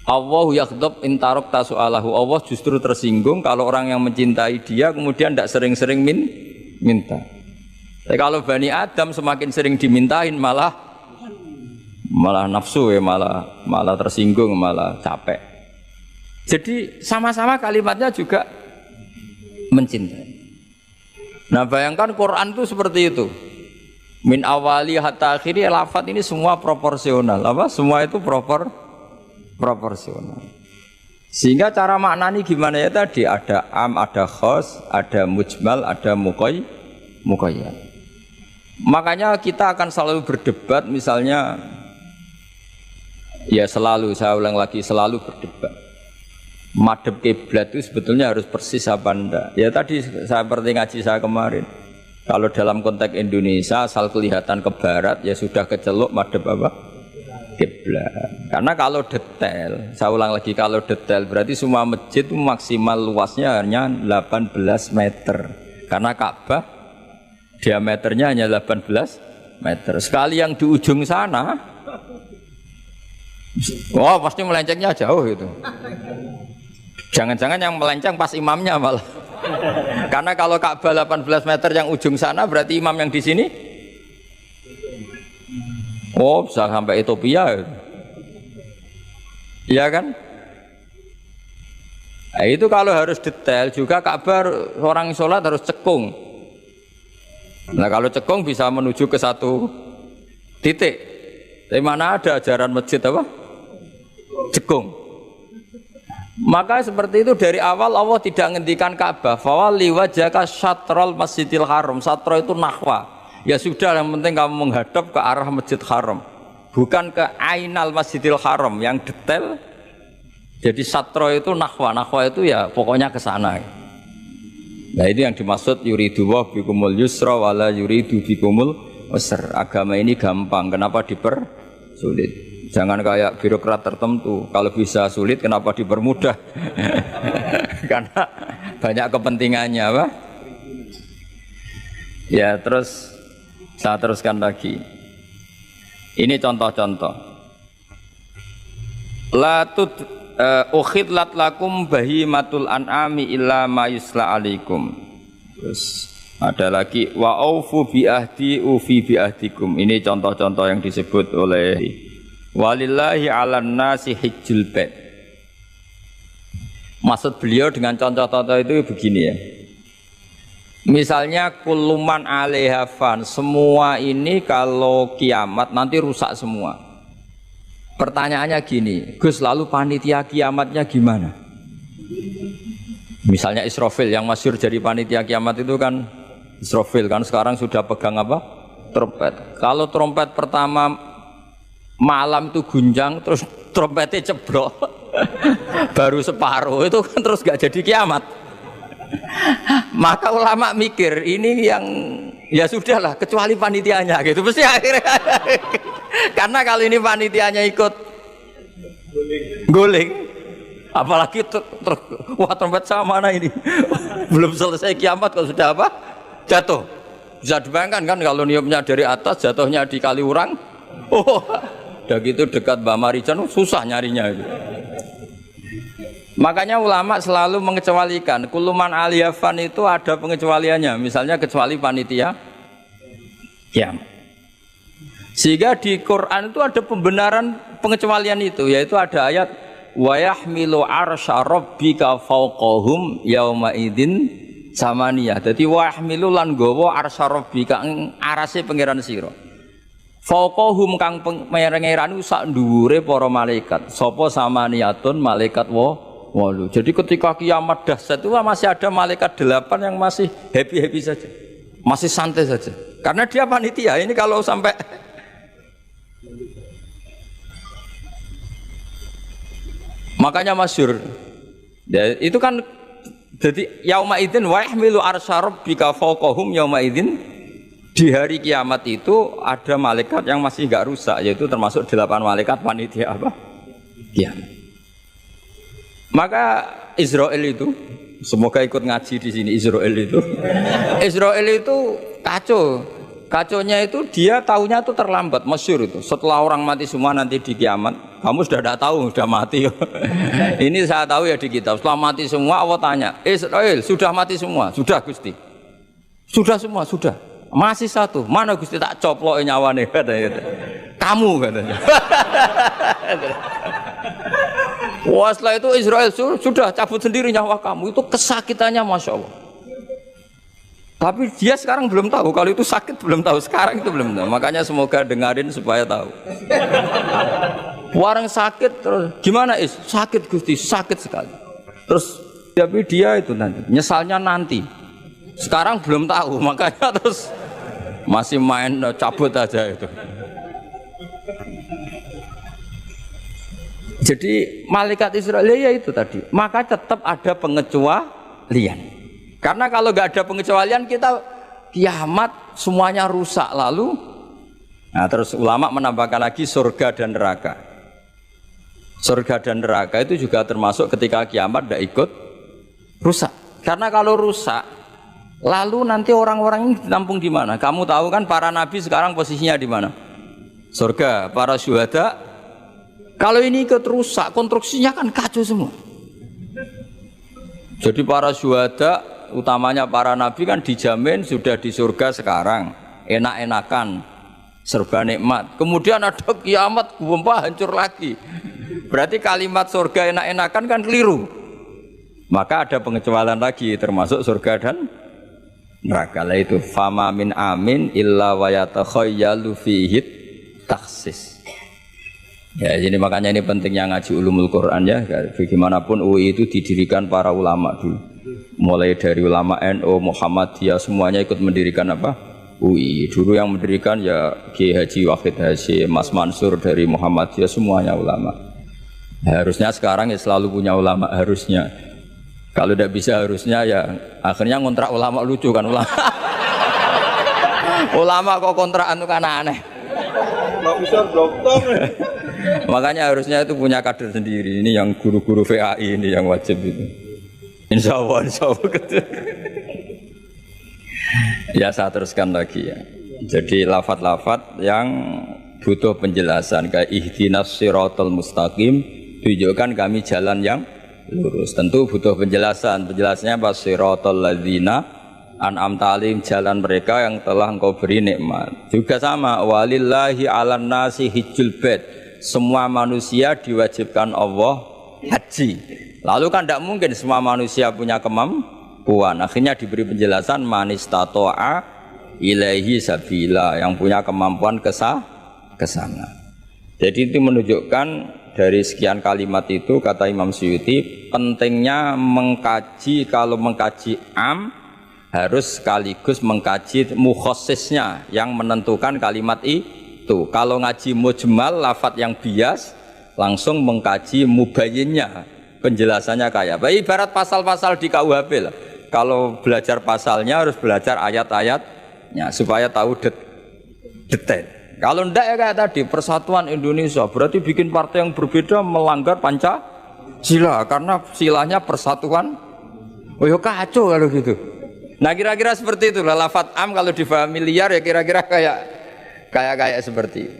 Allahu yaghdab in tarakta su'alahu. Allah justru tersinggung kalau orang yang mencintai dia kemudian tidak sering-sering minta. Tapi kalau Bani Adam semakin sering dimintain malah nafsu ya, malah tersinggung, malah capek. Jadi sama-sama kalimatnya juga mencintai. Nah bayangkan Quran itu seperti itu. Min awali hatta akhiri, lafaz ini semua proporsional. Apa? Semua itu proporsional. Sehingga cara maknani gimana ya tadi? Ada am, ada khos, ada mujmal, ada muqayyad. Makanya kita akan selalu berdebat, misalnya ya selalu, saya ulang lagi, selalu berdebat madhab kiblat itu sebetulnya harus persis apa enggak. Ya tadi saya seperti ngaji saya kemarin, kalau dalam konteks Indonesia asal kelihatan ke barat ya sudah keceluk madhab apa? Kiblat. Karena kalau detail, saya ulang lagi, kalau detail berarti semua masjid itu maksimal luasnya hanya 18 meter. Karena Ka'bah diameternya hanya 18 meter. Sekali yang di ujung sana, wah pasti melencengnya jauh itu. Jangan-jangan yang melenceng pas imamnya malah. Karena kalau Ka'bah 18 meter yang ujung sana, berarti imam yang di sini, oh bisa sampai Ethiopia. Iya kan? Nah, itu kalau harus detail juga Ka'bah orang sholat harus cekung. Nah kalau cekung bisa menuju ke satu titik. Tapi mana ada ajaran masjid apa? Cekung. Maka seperti itu dari awal Allah tidak menghentikan Ka'bah. Fawalli wajhaka syatrul masjidil haram. Satro itu nahwa. Ya sudah, yang penting kamu menghadap ke arah Masjid Haram, bukan ke Ainal Masjidil Haram yang detail. Jadi satro itu nahwa itu ya pokoknya ke sana. Nah itu yang dimaksud yuridu wa bikumul yusra wala yuridu bikumul usra. Agama ini gampang, kenapa dipersulit? Jangan kayak birokrat tertentu, kalau bisa sulit kenapa dipermudah? Karena banyak kepentingannya, apa? Ya terus saya teruskan lagi. Ini contoh-contoh. Ukhidlat lakum bahimatul an'ami illa ma yusla alaikum. Terus ada lagi wa aufu bi ahdi ufi bi ahdikum. Ini contoh-contoh yang disebut oleh walillahi 'alan nasi hijjul bait. Maksud beliau dengan contoh-contoh itu begini ya. Misalnya kulluman 'alaiha fan, semua ini kalau kiamat nanti rusak semua. Pertanyaannya gini, Gus, lalu panitia kiamatnya gimana? Misalnya Israfil yang masyhur jadi panitia kiamat itu kan Israfil kan sekarang sudah pegang apa? Trompet. Kalau trompet pertama malam itu gunjang terus trompetnya ceblok baru separuh itu kan terus gak jadi kiamat. Maka ulama mikir ini yang ya sudahlah kecuali panitianya gitu mesti akhirnya. Karena kalau ini panitianya ikut guling, apalagi wah trompet sama mana ini belum selesai kiamat kalau sudah apa jatuh. Bisa dibayangkan kan kalau niupnya dari atas jatuhnya di Kaliurang, udah gitu dekat Mbak Marijan susah nyarinya itu. Makanya ulama selalu mengecualikan kuluman aliyafan itu ada pengecualiannya, misalnya kecuali panitia kiamat. Sehingga di Quran itu ada pembenaran pengecualian itu, yaitu ada ayat wa yahmilu arsya rabbika fawqahum yauma idzin samaniyah. Dadi wa yahmilu lan gawa arsya rabbika arase pangeran sira. Fawqahum kang pangeran sak dhuwure para malaikat. Sapa samaniyatun malaikat walu. Jadi ketika kiamat dahsyat itu masih ada malaikat 8 yang masih happy-happy saja. Masih santai saja. Karena dia panitia. Ini kalau sampai makanya masyhur ya, itu kan jadi yauma idzin wa yahmilu arsya rabbika fawqahum yauma idzin, di hari kiamat itu ada malaikat yang masih enggak rusak, yaitu termasuk 8 malaikat panitia apa? Kiamat. Maka Israel itu semoga ikut ngaji di sini. Israel itu kacau. Kacaunya itu dia tahunya itu terlambat, masyhur itu. Setelah orang mati semua nanti di kiamat, kamu sudah tidak tahu, sudah mati. Ini saya tahu ya di kitab. Setelah mati semua, Allah tanya, Israel sudah mati semua? Sudah Gusti. Sudah semua, sudah. Masih satu, mana Gusti tak coplok nyawane katanya. Kamu katanya. Wah setelah itu Israel sudah cabut sendiri nyawa kamu. Itu kesakitannya Masya Allah. Tapi dia sekarang belum tahu, kalau itu sakit belum tahu, sekarang itu belum tahu. Makanya semoga dengarin supaya tahu. Warang sakit terus, gimana Is? Sakit Gusti, sakit sekali. Terus tapi dia itu nanti, nyesalnya nanti. Sekarang belum tahu, makanya terus masih main cabut aja itu. Jadi malaikat Israel ya itu tadi, maka tetap ada pengecualian. Karena kalau nggak ada pengecualian kita kiamat semuanya rusak lalu. Nah terus ulama menambahkan lagi surga dan neraka. Surga dan neraka itu juga termasuk ketika kiamat tidak ikut rusak. Karena kalau rusak, lalu nanti orang-orang ini ditampung di mana? Kamu tahu kan para nabi sekarang posisinya di mana? Surga, para syuhada. Kalau ini ikut rusak, konstruksinya kan kacau semua. Jadi para syuhada utamanya para nabi kan dijamin sudah di surga sekarang, enak-enakan, serba nikmat. Kemudian ada kiamat, gempa hancur lagi. Berarti kalimat surga enak-enakan kan keliru. Maka ada pengecualian lagi, termasuk surga dan neraka. Lah itu fama min amin illa wa yatakhayyalu fihi takhsis. Ya, jadi makanya ini pentingnya ngaji ulumul Quran ya. Bagaimanapun UI itu didirikan para ulama dulu. Mulai dari ulama NU, Muhammadiyah semuanya ikut mendirikan apa? UI. Dulu yang mendirikan ya Kiai Haji Wahid Hasyim, Mas Mansur dari Muhammadiyah, semuanya ulama. Harusnya sekarang ya selalu punya ulama, harusnya. Kalau tidak bisa harusnya ya akhirnya ngontrak ulama, lucu kan ulama. Ulama kok kontrakan itu kan aneh. Bisa dokter. Makanya harusnya itu punya kader sendiri. Ini yang guru-guru VAI ini yang wajib itu. Insya Allah gitu. Ya saya teruskan lagi ya. Jadi lafadz-lafadz yang butuh penjelasan kayak ihdinas siratal mustaqim, tunjukkan kami jalan yang lurus. Tentu butuh penjelasan. Penjelasannya apa? Siratal ladzina an'amta alaihim, jalan mereka yang telah engkau beri nikmat. Juga sama, walillahi 'alan nasi hijjul bait. Semua manusia diwajibkan Allah haji. Lalu kan tidak mungkin semua manusia punya kemampuan. Akhirnya diberi penjelasan manistato'a ilaihi sabila, yang punya kemampuan ke sana. Jadi itu menunjukkan dari sekian kalimat itu, kata Imam Suyuti, pentingnya mengkaji. Kalau mengkaji am harus sekaligus mengkaji mukhassisnya yang menentukan kalimat itu. Kalau ngaji mujmal, lafadz yang bias, langsung mengkaji mubayyinnya, penjelasannya kayak apa. Ibarat pasal-pasal di KUHP lah. Kalau belajar pasalnya harus belajar ayat-ayatnya supaya tahu detail. Kalau ndak ya kayak tadi, Persatuan Indonesia berarti bikin partai yang berbeda melanggar Pancasila karena silanya persatuan. Oh ya kacau kalau gitu. Nah kira-kira seperti itulah lafadz am, kalau difahami liar ya kira-kira kayak seperti itu.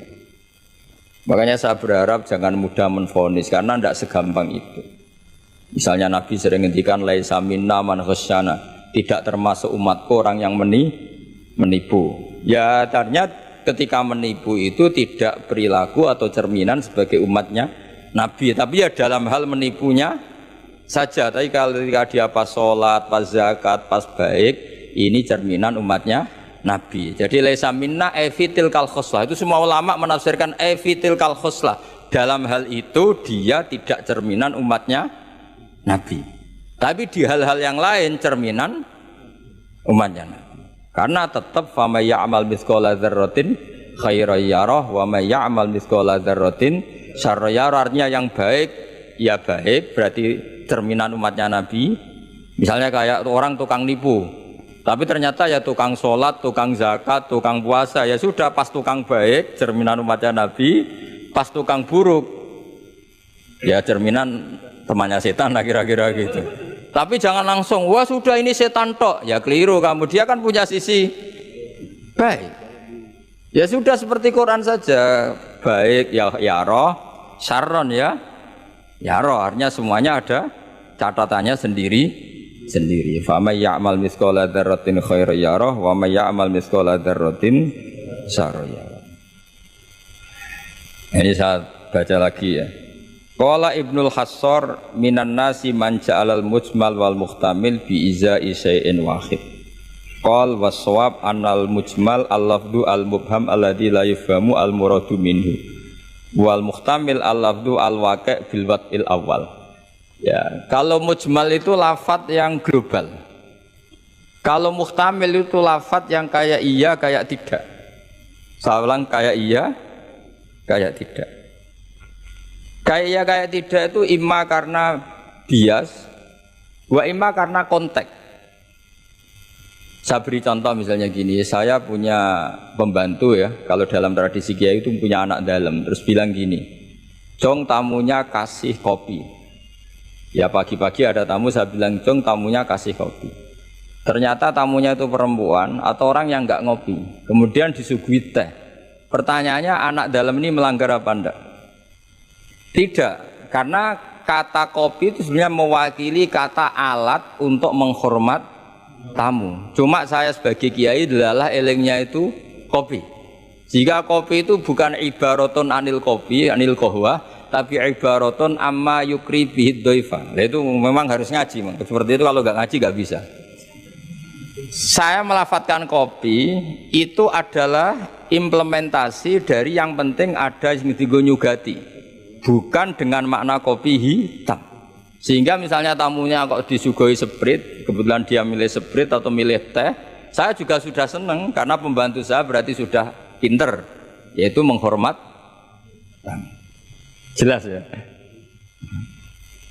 Makanya saya berharap jangan mudah menvonis karena tidak segampang itu. Misalnya Nabi sering ngendikan laisa minna man khasyana, tidak termasuk umatku orang yang menipu. Ya ternyata ketika menipu itu tidak perilaku atau cerminan sebagai umatnya Nabi, tapi ya dalam hal menipunya saja. Tapi kalau ketika dia pas sholat, pas zakat, pas baik, ini cerminan umatnya Nabi. Jadi laisa minna efitil kal khoslah, itu semua ulama menafsirkan efitil kal khoslah. Dalam hal itu dia tidak cerminan umatnya Nabi. Tapi di hal-hal yang lain cerminan umatnya Nabi. Karena tetap fama ya'mal mithqala dzarratin khairan yarah wa may ya'mal mithqala dzarratin syarran yarah. Artinya yang baik ya baik, berarti cerminan umatnya Nabi. Misalnya kayak orang tukang nipu, tapi ternyata ya tukang sholat, tukang zakat, tukang puasa, ya sudah pas tukang baik cerminan umatnya Nabi, pas tukang buruk ya cerminan temannya setan lah kira-kira gitu. Tapi jangan langsung, wah sudah ini setan tok, ya keliru kamu, dia kan punya sisi baik. Ya sudah seperti Quran saja, baik ya roh, syarron ya roh, artinya semuanya ada catatannya sendiri. Fa may ya'mal mithqala dzarratin khairan yarah wa may ya'mal mithqala dzarratin syarran yarah. Ini saya baca lagi ya. Qala Ibnul Hassar minan nasi man ja'alal mujmal wal muhtamil bi izai syai'in wahid. Qal waswab annal mujmal al-lafdu al-mubham alladhi la yufhamu al-muradu minhu wal muhtamil al-lafdu al-waqi' bil wad'il awal. Ya, kalau mujmal itu lafadz yang global. Kalau muhtamil itu lafadz yang kayak iya kayak tidak. Saya ulang, kayak iya kayak tidak. Kayak iya kayak tidak itu imma karena bias, wa imma karena konteks. Saya beri contoh misalnya gini, saya punya pembantu ya, kalau dalam tradisi kiai itu punya anak dalam, terus bilang gini, Jong tamunya kasih kopi. Ya pagi-pagi ada tamu, saya bilang Jong tamunya kasih kopi. Ternyata tamunya itu perempuan atau orang yang nggak ngopi, kemudian disuguhi teh. Pertanyaannya, anak dalam ini melanggar apa enggak? Tidak, karena kata kopi itu sebenarnya mewakili kata alat untuk menghormat tamu. Cuma saya sebagai kiai adalah elengnya itu kopi. Jika kopi itu bukan ibaratun anil kopi, anil kohwa, tapi ibaratun amma yukri bihid doifa. Itu memang harus ngaji. Seperti itu kalau nggak ngaji nggak bisa. Saya melafatkan kopi itu adalah implementasi dari yang penting ada yang nyugati, bukan dengan makna kopi hitam. Sehingga misalnya tamunya kok disuguhi sprit, kebetulan dia milih sprit atau milih teh, Saya juga sudah senang karena pembantu saya berarti sudah pinter, yaitu menghormat. Jelas ya.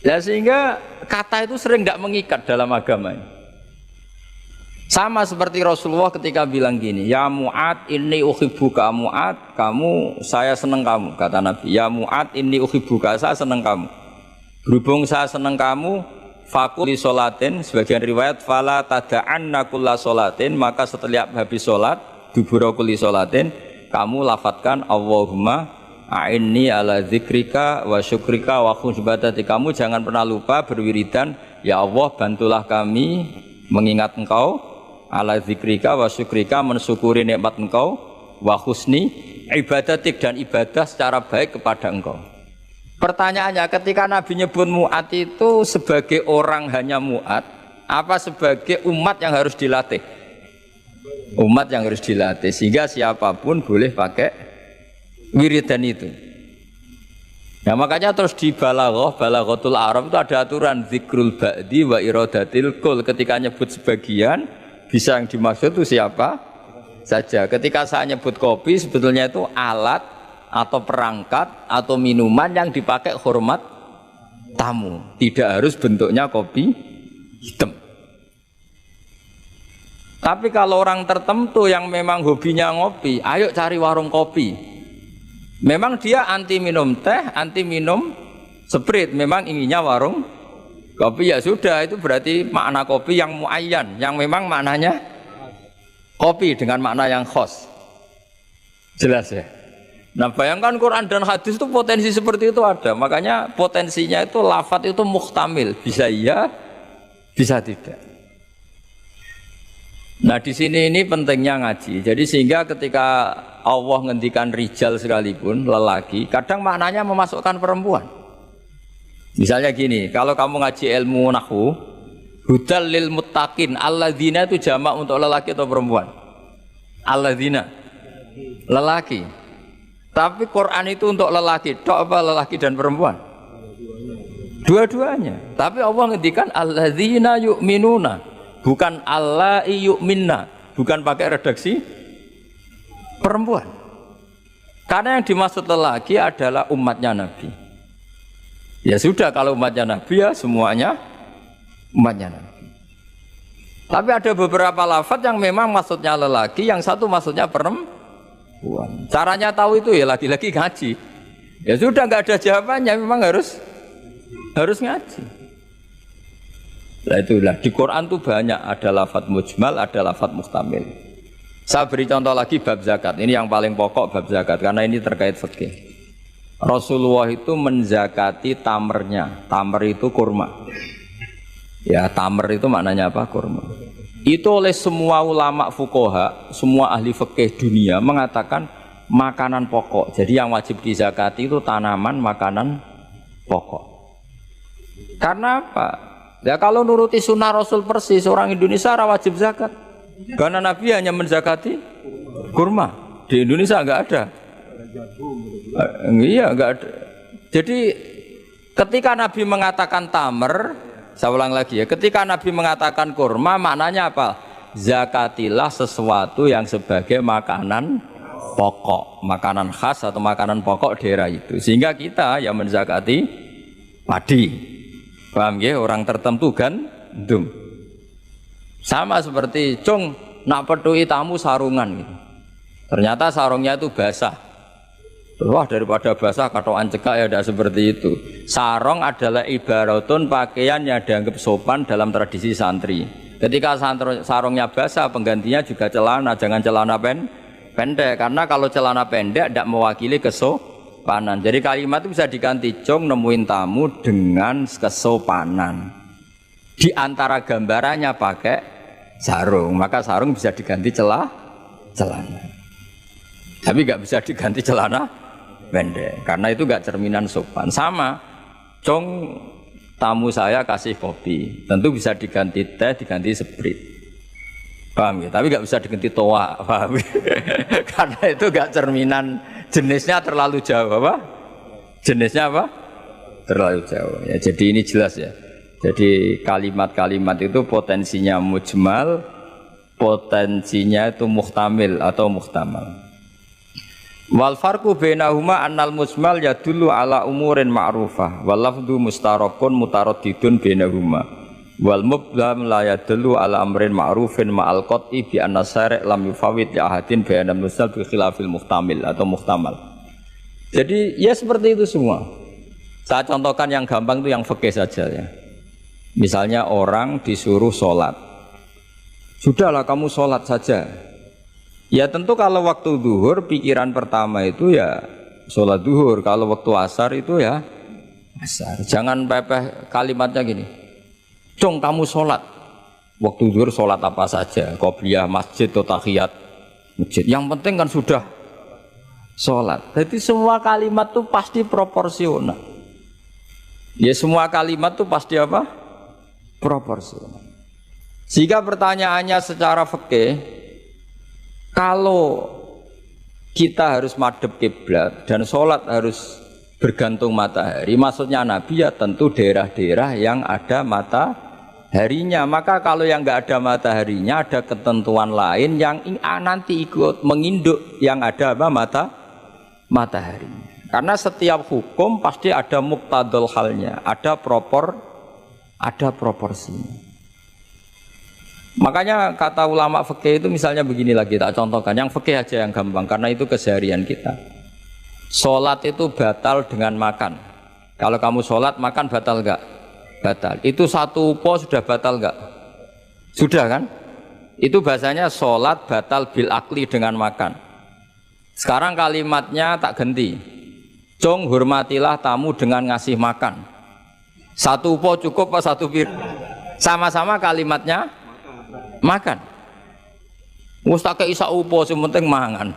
Ya sehingga kata itu sering tidak mengikat dalam agama ini. Sama seperti Rasulullah ketika bilang gini, ya Mu'ad inni uhibbuka Mu'ad, kamu saya senang kamu, kata Nabi. Ya Mu'ad inni uhibbuka, saya senang kamu. Berhubung saya senang kamu, fakul li sholatin, sebagian riwayat fala tada'anna kulla sholatin, maka setiap habis sholat dubura kulli sholatin, kamu lafadzkan Allahumma a'inni ala dzikrika wa syukrika wa husni ibadati. Kamu jangan pernah lupa berwiridan, ya Allah bantulah kami mengingat Engkau, ala dzikrika wa syukrika, mensyukuri nikmat Engkau, wa husni ibadatik, dan ibadah secara baik kepada Engkau. Pertanyaannya, ketika Nabi nyebut Mu'ad itu sebagai orang hanya Mu'ad, apa sebagai umat yang harus dilatih? Umat yang harus dilatih, sehingga siapapun boleh pakai wiridan itu. Nah makanya terus di balaghatul Arab itu ada aturan zikrul ba'di wa iradatil kul. Ketika nyebut sebagian, bisa yang dimaksud itu siapa saja. Ketika saya nyebut kopi, sebetulnya itu alat atau perangkat atau minuman yang dipakai hormat tamu. Tidak harus bentuknya kopi hitam. Tapi kalau orang tertentu yang memang hobinya ngopi, ayo cari warung kopi. Memang dia anti minum teh, anti minum sprit, memang inginnya warung kopi, ya sudah, itu berarti makna kopi yang muayyan, yang memang maknanya kopi dengan makna yang khas. Jelas ya? Nah bayangkan Quran dan hadis itu potensi seperti itu ada. Makanya potensinya itu lafadz itu muhtamil, bisa iya, bisa tidak. Nah di sini ini pentingnya ngaji. Jadi sehingga ketika Allah ngendikan rijal sekalipun, lelaki, kadang maknanya memasukkan perempuan. Misalnya gini, kalau kamu ngaji ilmu nahwu, hudal lil muttaqin, alladzina itu jamak untuk lelaki atau perempuan? Alladzina, lelaki. Tapi Quran itu untuk lelaki, tok apa lelaki dan perempuan? Dua-duanya. Tapi Allah ngendikan alladzina yu'minuna, bukan allai yu'minna, bukan pakai redaksi perempuan. Karena yang dimaksud lelaki adalah umatnya Nabi. Ya sudah, kalau umatnya Nabi ya semuanya umatnya Nabi. Tapi ada beberapa lafadz yang memang maksudnya lelaki, yang satu maksudnya perempuan. Caranya tahu itu ya lagi-lagi ngaji. Ya sudah, nggak ada jawabannya, memang harus ngaji. Nah itulah di Quran tuh banyak, ada lafadz mujmal, ada lafadz muhtamil. Saya beri contoh lagi bab zakat. Ini yang paling pokok bab zakat karena ini terkait fikih. Rasulullah itu menzakati tamernya. Tamer itu kurma. Ya, tamer itu maknanya apa? Kurma. Itu oleh semua ulama fuqaha, semua ahli fikih dunia mengatakan makanan pokok. Jadi yang wajib dizakati itu tanaman makanan pokok. Karena apa? Ya kalau nuruti sunnah Rasul persis, orang Indonesia wajib zakat. Karena Nabi hanya menzakati kurma. Di Indonesia enggak ada. Iya, enggak ada. Jadi ketika Nabi mengatakan tamer, saya ulang lagi ya, ketika Nabi mengatakan kurma, maknanya apa? Zakatilah sesuatu yang sebagai makanan pokok, makanan khas atau makanan pokok daerah itu. Sehingga kita yang menzakati padi. Paham ya? Orang tertentu gandum. Sama seperti cung nak pedui tamu sarungan gitu. Ternyata sarungnya itu basah. Wah, daripada basah katoan cekak, ya tidak seperti itu. Sarung adalah ibaratun pakaian yang dianggap sopan dalam tradisi santri. Ketika sarungnya basah, penggantinya juga celana, jangan celana pendek. Karena kalau celana pendek tidak mewakili kesopanan. Jadi kalimat itu bisa diganti, cung nemuin tamu dengan kesopanan. Di antara gambarannya pakai sarung, maka sarung bisa diganti celana. Tapi nggak bisa diganti celana pendek, karena itu nggak cerminan sopan. Sama, cung tamu saya kasih kopi, tentu bisa diganti teh, diganti sprit. Paham ya? Tapi nggak bisa diganti toa, paham ya? Karena itu nggak cerminan, jenisnya terlalu jauh, apa? Jenisnya apa? Terlalu jauh. Ya, jadi ini jelas ya. Jadi kalimat-kalimat itu potensinya mujmal, potensinya itu muhtamil atau muhtamal. Wal farqu bainahuma annal mujmal yadullu ala umurin ma'rufah wal lafdhu mustarakun mutaraddidun bainahuma wal mubham la yadullu ala amrin ma'rufin ma'al qat'i bi anna syari' lam yufawwid li ahadin bainal musnad bi khilafil muhtamil atau muhtamal. Jadi ya seperti itu semua. Saya contohkan yang gampang itu yang fikih saja ya. Misalnya orang disuruh sholat, sudahlah kamu sholat saja. Ya tentu kalau waktu zuhur pikiran pertama itu ya sholat zuhur. Kalau waktu asar itu ya asar. Jangan pepeh kalimatnya gini, Cong kamu sholat. Waktu zuhur sholat apa saja, qobliyah masjid atau tahiyat masjid. Yang penting kan sudah sholat. Jadi semua kalimat itu pasti proporsional. Ya semua kalimat itu pasti apa? Proporsional. Jika pertanyaannya secara fikih, kalau kita harus madhep kiblat dan sholat harus bergantung matahari, maksudnya Nabi ya tentu daerah-daerah yang ada mataharinya. Maka kalau yang nggak ada mataharinya, ada ketentuan lain yang nanti ikut menginduk yang ada apa mataharinya. Karena setiap hukum pasti ada muqtadul halnya, ada proporsinya. Makanya kata ulama fikih itu misalnya begini lagi, tak contohkan yang fikih aja yang gampang karena itu keseharian kita. Sholat itu batal dengan makan. Kalau kamu sholat makan batal enggak? Batal. Itu satu upo sudah batal enggak? Sudah kan? Itu bahasanya sholat batal bil akli dengan makan. Sekarang kalimatnya tak ganti. Cong hormatilah tamu dengan ngasih makan. Satu upo cukup apa satu pir? Sama-sama kalimatnya makan. Mustake isa upo sing penting mangan.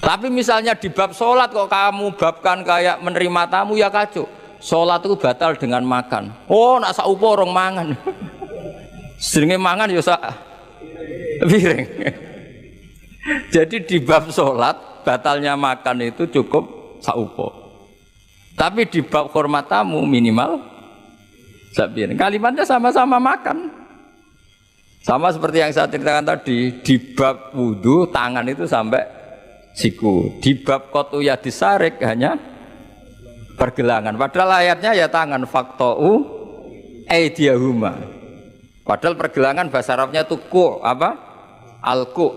Tapi misalnya di bab sholat kok kamu babkan kayak menerima tamu ya kacau. Sholat itu batal dengan makan. Oh nak sak upo orang mangan. Seringe mangan ya sak piring. Jadi di bab sholat batalnya makan itu cukup sak upo. Tapi di bab hormat tamu minimal sabir. Kalimatnya sama-sama makan. Sama seperti yang saya ceritakan tadi, di bab wudu tangan itu sampai siku. Di bab qatu yadis sarik hanya pergelangan. Padahal ayatnya ya tangan faktou aydiyahuma. Padahal pergelangan bahasa Arabnya itu ku apa? Al-ku.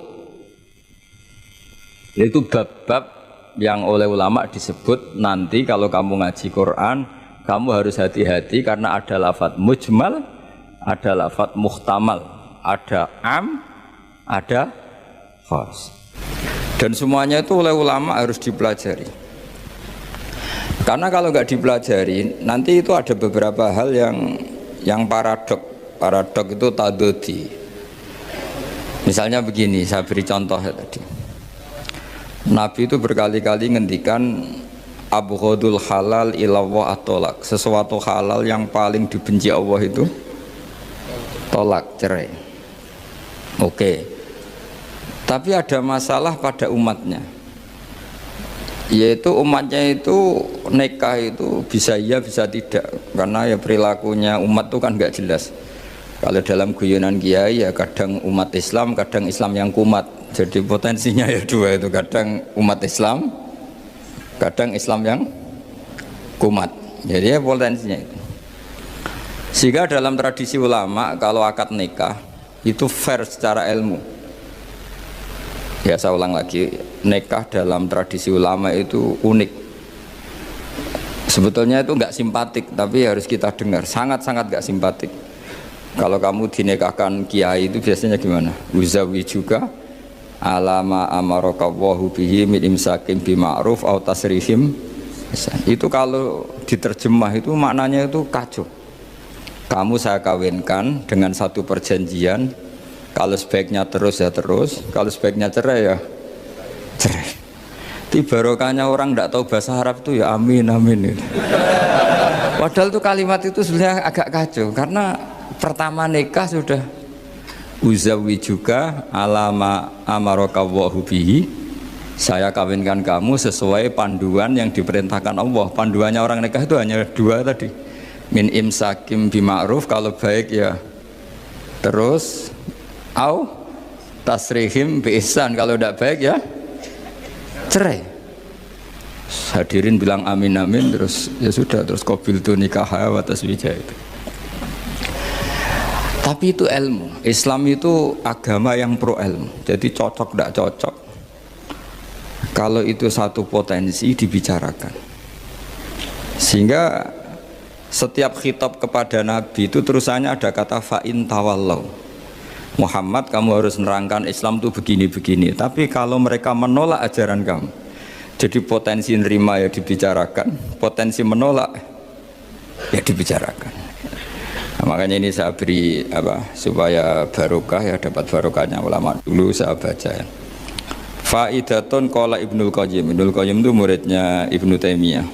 Itu bab-bab yang oleh ulama disebut nanti kalau kamu ngaji Quran kamu harus hati-hati karena ada lafadz mujmal, ada lafadz muhtamal, ada am, ada khas. Dan semuanya itu oleh ulama harus dipelajari. Karena kalau nggak dipelajari, nanti itu ada beberapa hal yang paradok. Paradok itu tadodi. Misalnya begini, saya beri contoh tadi. Nabi itu berkali-kali ngendikan abghadul halal ilallah at-tolak. Sesuatu halal yang paling dibenci Allah itu tolak, cerai. Oke. Tapi ada masalah pada umatnya. Yaitu umatnya itu nikah itu bisa iya bisa tidak. Karena ya perilakunya umat itu kan nggak jelas. Kalau dalam guyonan kiai ya kadang umat Islam, kadang Islam yang kumat. Jadi potensinya ya dua itu, kadang umat Islam, kadang Islam yang kumat. Jadi ya potensinya itu. Sehingga dalam tradisi ulama kalau akad nikah itu fair secara ilmu. Ya saya ulang lagi, nikah dalam tradisi ulama itu unik. Sebetulnya itu enggak simpatik, tapi harus kita dengar, sangat-sangat enggak simpatik. Kalau kamu dinikahkan kiai itu biasanya gimana? Uzawi juga alama amarakawahu bihi min imsakim bima'ruf au tasrihim. Itu kalau diterjemah itu maknanya itu kacau. Kamu saya kawinkan dengan satu perjanjian, kalau sebaiknya terus ya terus, kalau sebaiknya cerai ya cerai. Itu barokahnya orang tidak tahu bahasa Arab itu ya amin amin. Padahal itu kalimat itu sebenarnya agak kacau karena pertama nikah sudah uzawi juga alama amarakawahu bihi, saya kawinkan kamu sesuai panduan yang diperintahkan Allah. Panduannya orang nikah itu hanya dua tadi, min imsakim bima'ruf, kalau baik ya Terus au tasrihim bi ihsan, kalau tidak baik ya cerai. Hadirin bilang amin amin, terus ya sudah, terus qabiltu nikaha wa taswija itu. Tapi itu ilmu. Islam itu agama yang pro ilmu. Jadi cocok tidak cocok, kalau itu satu potensi dibicarakan. Sehingga setiap khitab kepada Nabi itu terusannya ada kata fa'in tawallau. Muhammad, kamu harus nerangkan Islam itu begini-begini. Tapi kalau mereka menolak ajaran kamu, jadi potensi nerima ya dibicarakan, potensi menolak ya dibicarakan. Nah, makanya ini saya beri supaya barokah ya, dapat barokahnya ulama dulu saya baca ya. Faidatun qala Ibnul Qayyim. Ibnul Qayyim itu muridnya Ibnu Taimiyah.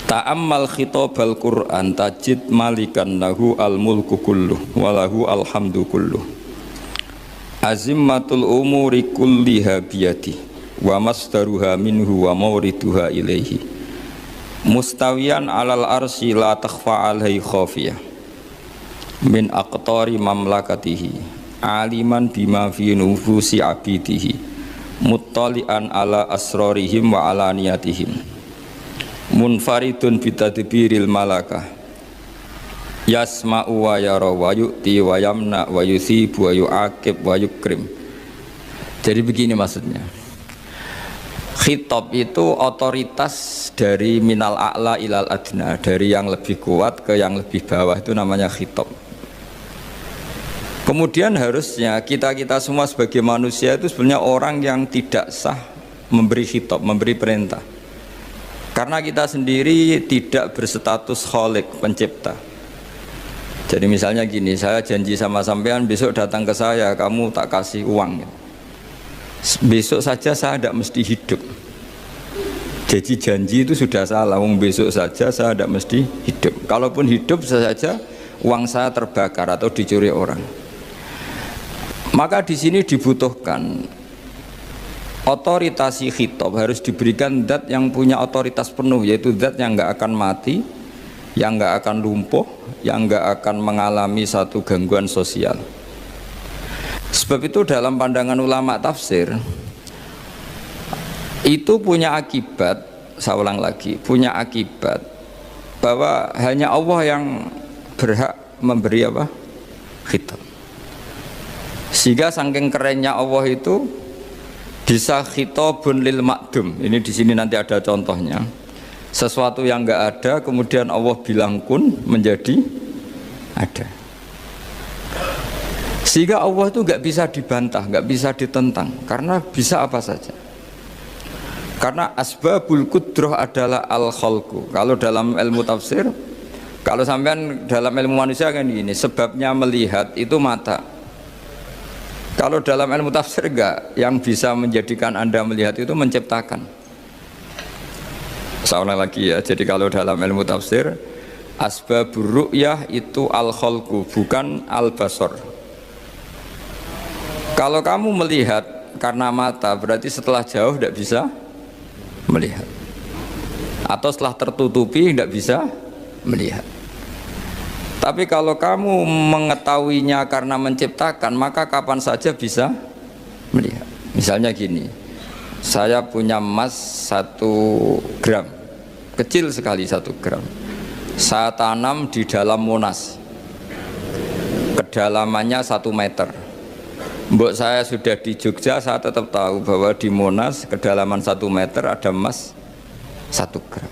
Ta'ammal khitabal Qur'an tajid malikan lahu al-mulku kulluh walahu alhamdu kulluh. Azimmatul umuri kulliha biyadi wa masdaruha minhu wa mawriduha ilaihi. Mustawiyan alal arsy la takhfa alaihi khafiyah min aqtari mamlakatihi aliman bima fi nufusi abidihi muttali'an ala asrarihim wa alaniyatihim munfaridun bitadbiril malakah yasma'u wa yara wa yu'ti wa yamna wa yusibu wa yu'aqib wa yukrim. Jadi begini maksudnya, khitab itu otoritas dari minal a'la ilal adna, dari yang lebih kuat ke yang lebih bawah, itu namanya khitab. Kemudian harusnya kita semua sebagai manusia itu sebenarnya orang yang tidak sah memberi khitab, memberi perintah. Karena kita sendiri tidak berstatus khalik, pencipta. Jadi misalnya gini, saya janji sama sampean besok datang ke saya, kamu tak kasih uang. Besok saja saya tidak mesti hidup. Jadi janji itu sudah salah, besok saja saya tidak mesti hidup. Kalaupun hidup saja uang saya terbakar atau dicuri orang. Maka di sini dibutuhkan otoritasi khitab, harus diberikan zat yang punya otoritas penuh, yaitu zat yang nggak akan mati, yang nggak akan lumpuh, yang nggak akan mengalami satu gangguan sosial. Sebab itu dalam pandangan ulama tafsir itu punya akibat, saya ulang lagi, punya akibat bahwa hanya Allah yang berhak memberi khitab. Sehingga saking kerennya Allah itu bisa khitabun lil makdum. Ini di sini nanti ada contohnya. Sesuatu yang enggak ada kemudian Allah bilang kun menjadi ada. Sehingga Allah itu enggak bisa dibantah, enggak bisa ditentang, karena bisa apa saja. Karena asbabul qudrah adalah al-khalqu. Kalau dalam ilmu tafsir, kalau sampean dalam ilmu manusia kan gini, sebabnya melihat itu mata. Kalau dalam ilmu tafsir enggak, yang bisa menjadikan Anda melihat itu menciptakan. Saya ulang lagi ya, jadi kalau dalam ilmu tafsir asbabur ru'yah itu al-khalqu, bukan al-basar. Kalau kamu melihat karena mata, berarti setelah jauh tidak bisa melihat, atau setelah tertutupi tidak bisa melihat. Tapi kalau kamu mengetahuinya karena menciptakan, maka kapan saja bisa melihat. Misalnya gini, saya punya emas 1 gram, kecil sekali 1 gram. Saya tanam di dalam Monas, kedalamannya 1 meter. Mbok saya sudah di Jogja, saya tetap tahu bahwa di Monas kedalaman 1 meter ada emas 1 gram.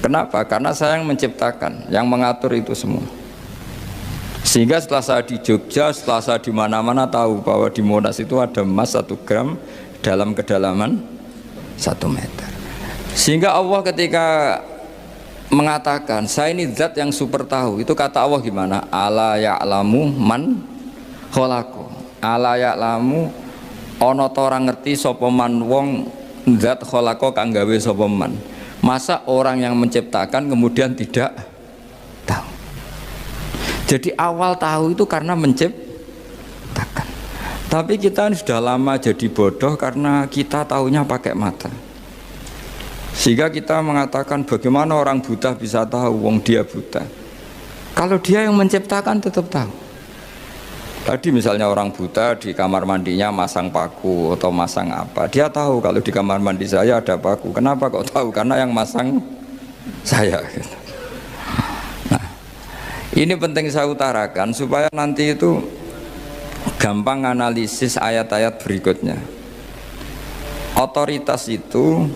Kenapa? Karena saya yang menciptakan, yang mengatur itu semua. Sehingga setelah saya di Jogja, setelah saya di mana-mana tahu bahwa di Monas itu ada emas 1 gram dalam kedalaman 1 meter. Sehingga Allah ketika mengatakan saya ini zat yang super tahu, itu kata Allah gimana? Ala ya'lamu man khalaqo. Ala ya'lamu ana ta ora ngerti sapa man wong zat khalaqo kang gawe sapa man. Masa orang yang menciptakan kemudian tidak tahu? Jadi awal tahu itu karena menciptakan. Tapi kita sudah lama jadi bodoh karena kita tahunya pakai mata. Sehingga kita mengatakan bagaimana orang buta bisa tahu, wong dia buta. Kalau dia yang menciptakan tetap tahu. Tadi misalnya orang buta di kamar mandinya masang paku atau masang apa, dia tahu kalau di kamar mandi saya ada paku. Kenapa kok tahu? Karena yang masang saya. Nah, ini penting saya utarakan supaya nanti itu gampang analisis ayat-ayat berikutnya. Otoritas itu,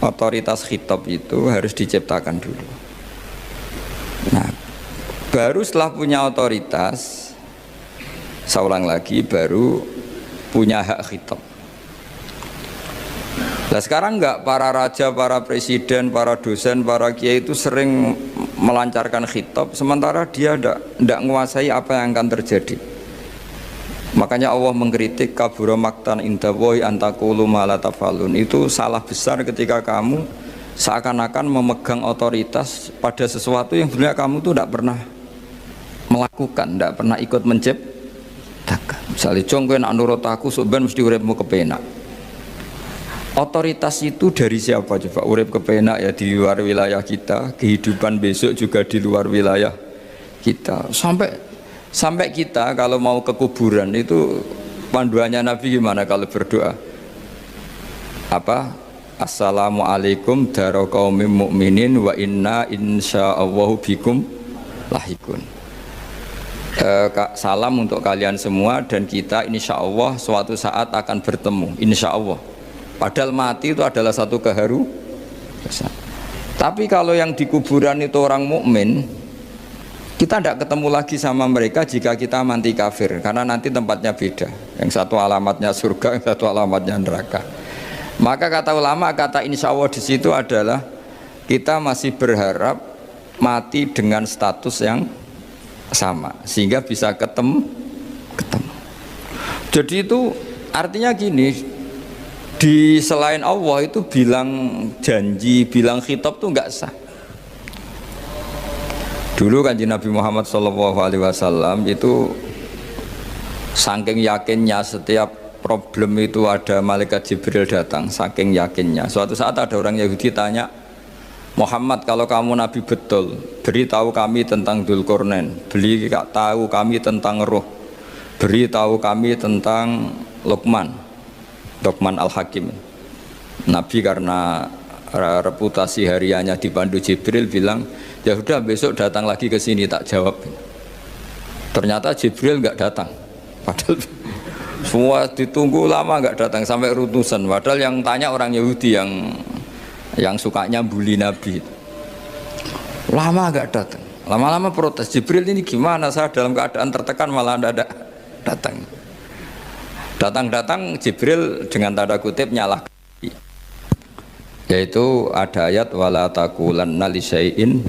otoritas khitab itu harus diciptakan dulu. Nah, baru setelah punya otoritas, saya ulang lagi, baru punya hak khitab. Nah sekarang enggak, para raja, para presiden, para dosen, para kiai itu sering melancarkan khitab, sementara dia enggak menguasai apa yang akan terjadi. Makanya Allah mengkritik kabura maktan indallahi antaqulu ma la tafalun. Itu salah besar ketika kamu seakan-akan memegang otoritas pada sesuatu yang sebenarnya kamu tuh enggak pernah melakukan, enggak pernah ikut menciptakan. Misalnya jong kowe nak nurut aku sebenarnya mesti uripmu kepenak. Otoritas itu dari siapa coba? Urip kepenak ya di luar wilayah kita, kehidupan besok juga di luar wilayah kita. Sampai kita kalau mau ke kuburan itu panduannya Nabi gimana kalau berdoa? Apa? Assalamualaikum daro qaumim mukminin wa inna insyaallahu bikum lahikun. Salam untuk kalian semua dan kita insya Allah suatu saat akan bertemu, insya Allah. Padahal mati itu adalah satu keharusan. Tapi kalau yang di kuburan itu orang mukmin, kita tidak ketemu lagi sama mereka jika kita mati kafir, karena nanti tempatnya beda. Yang satu alamatnya surga, yang satu alamatnya neraka. Maka kata ulama, kata insya Allah di situ adalah kita masih berharap mati dengan status yang sama sehingga bisa ketemu. Jadi itu artinya gini, di selain Allah itu bilang janji, bilang khitab tuh nggak sah. Dulu kanjeng Nabi Muhammad SAW itu saking yakinnya setiap problem itu ada malaikat Jibril datang, saking yakinnya. Suatu saat ada orang Yahudi tanya, Muhammad, kalau kamu Nabi betul, beritahu kami tentang Dzulqarnain, beritahu kami tentang Ruh, beritahu kami tentang Luqman Al-Hakim. Nabi karena reputasi hariannya dipandu Jibril bilang, ya sudah besok datang lagi ke sini tak jawab. Ternyata Jibril nggak datang, padahal semua ditunggu lama nggak datang sampai ratusan. Padahal yang tanya orang Yahudi yang sukanya bully Nabi, lama agak datang, lama-lama protes, Jibril ini gimana, saya dalam keadaan tertekan malah tidak datang. Datang Jibril dengan tanda kutip nyalahkan, yaitu ada ayat wala taqulanna li syai'in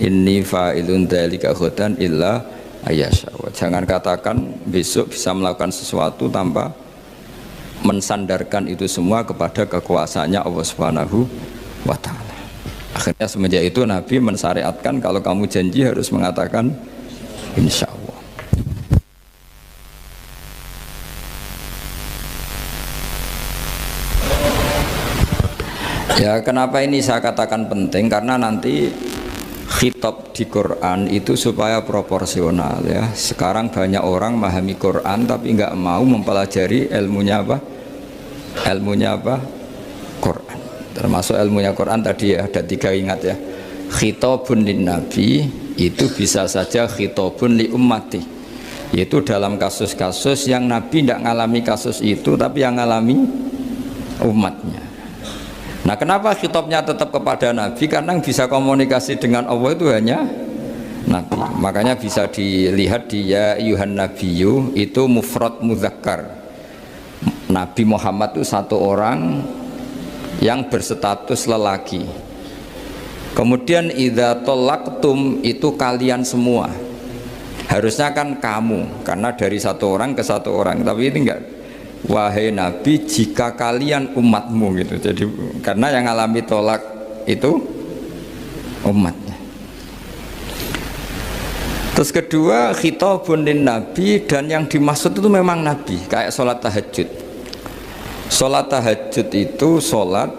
inni fa'ilun dzalika ghadan illa ayyasha. Jangan katakan besok bisa melakukan sesuatu tanpa mensandarkan itu semua kepada kekuasaannya Allah Subhanahu wa ta'ala. Akhirnya semenjak itu Nabi mensyariatkan kalau kamu janji harus mengatakan insya Allah. Ya kenapa ini saya katakan penting, karena nanti khitab di Quran itu supaya proporsional ya. Sekarang banyak orang memahami Quran tapi nggak mau mempelajari ilmunya apa? Quran. Termasuk ilmunya Quran tadi ya, ada 3 ingat ya. Khitabun lin nabi itu bisa saja khitabun li ummati, yaitu dalam kasus-kasus yang Nabi tidak ngalami kasus itu tapi yang ngalami umatnya. Nah kenapa khitabnya tetap kepada Nabi? Karena yang bisa komunikasi dengan Allah itu hanya Nabi. Makanya bisa dilihat di ya Yuhan Nabiyyu itu mufrad mudzakkar. Nabi Muhammad itu satu orang yang berstatus lelaki. Kemudian idza talaqtum itu kalian semua. Harusnya kan kamu, karena dari satu orang ke satu orang. Tapi ini enggak. Wahai Nabi, jika kalian umatmu gitu. Jadi karena yang alami tolak itu umatnya. Terus kedua, khitabun lin nabi, dan yang dimaksud itu memang Nabi, kayak sholat tahajud. Sholat tahajud itu sholat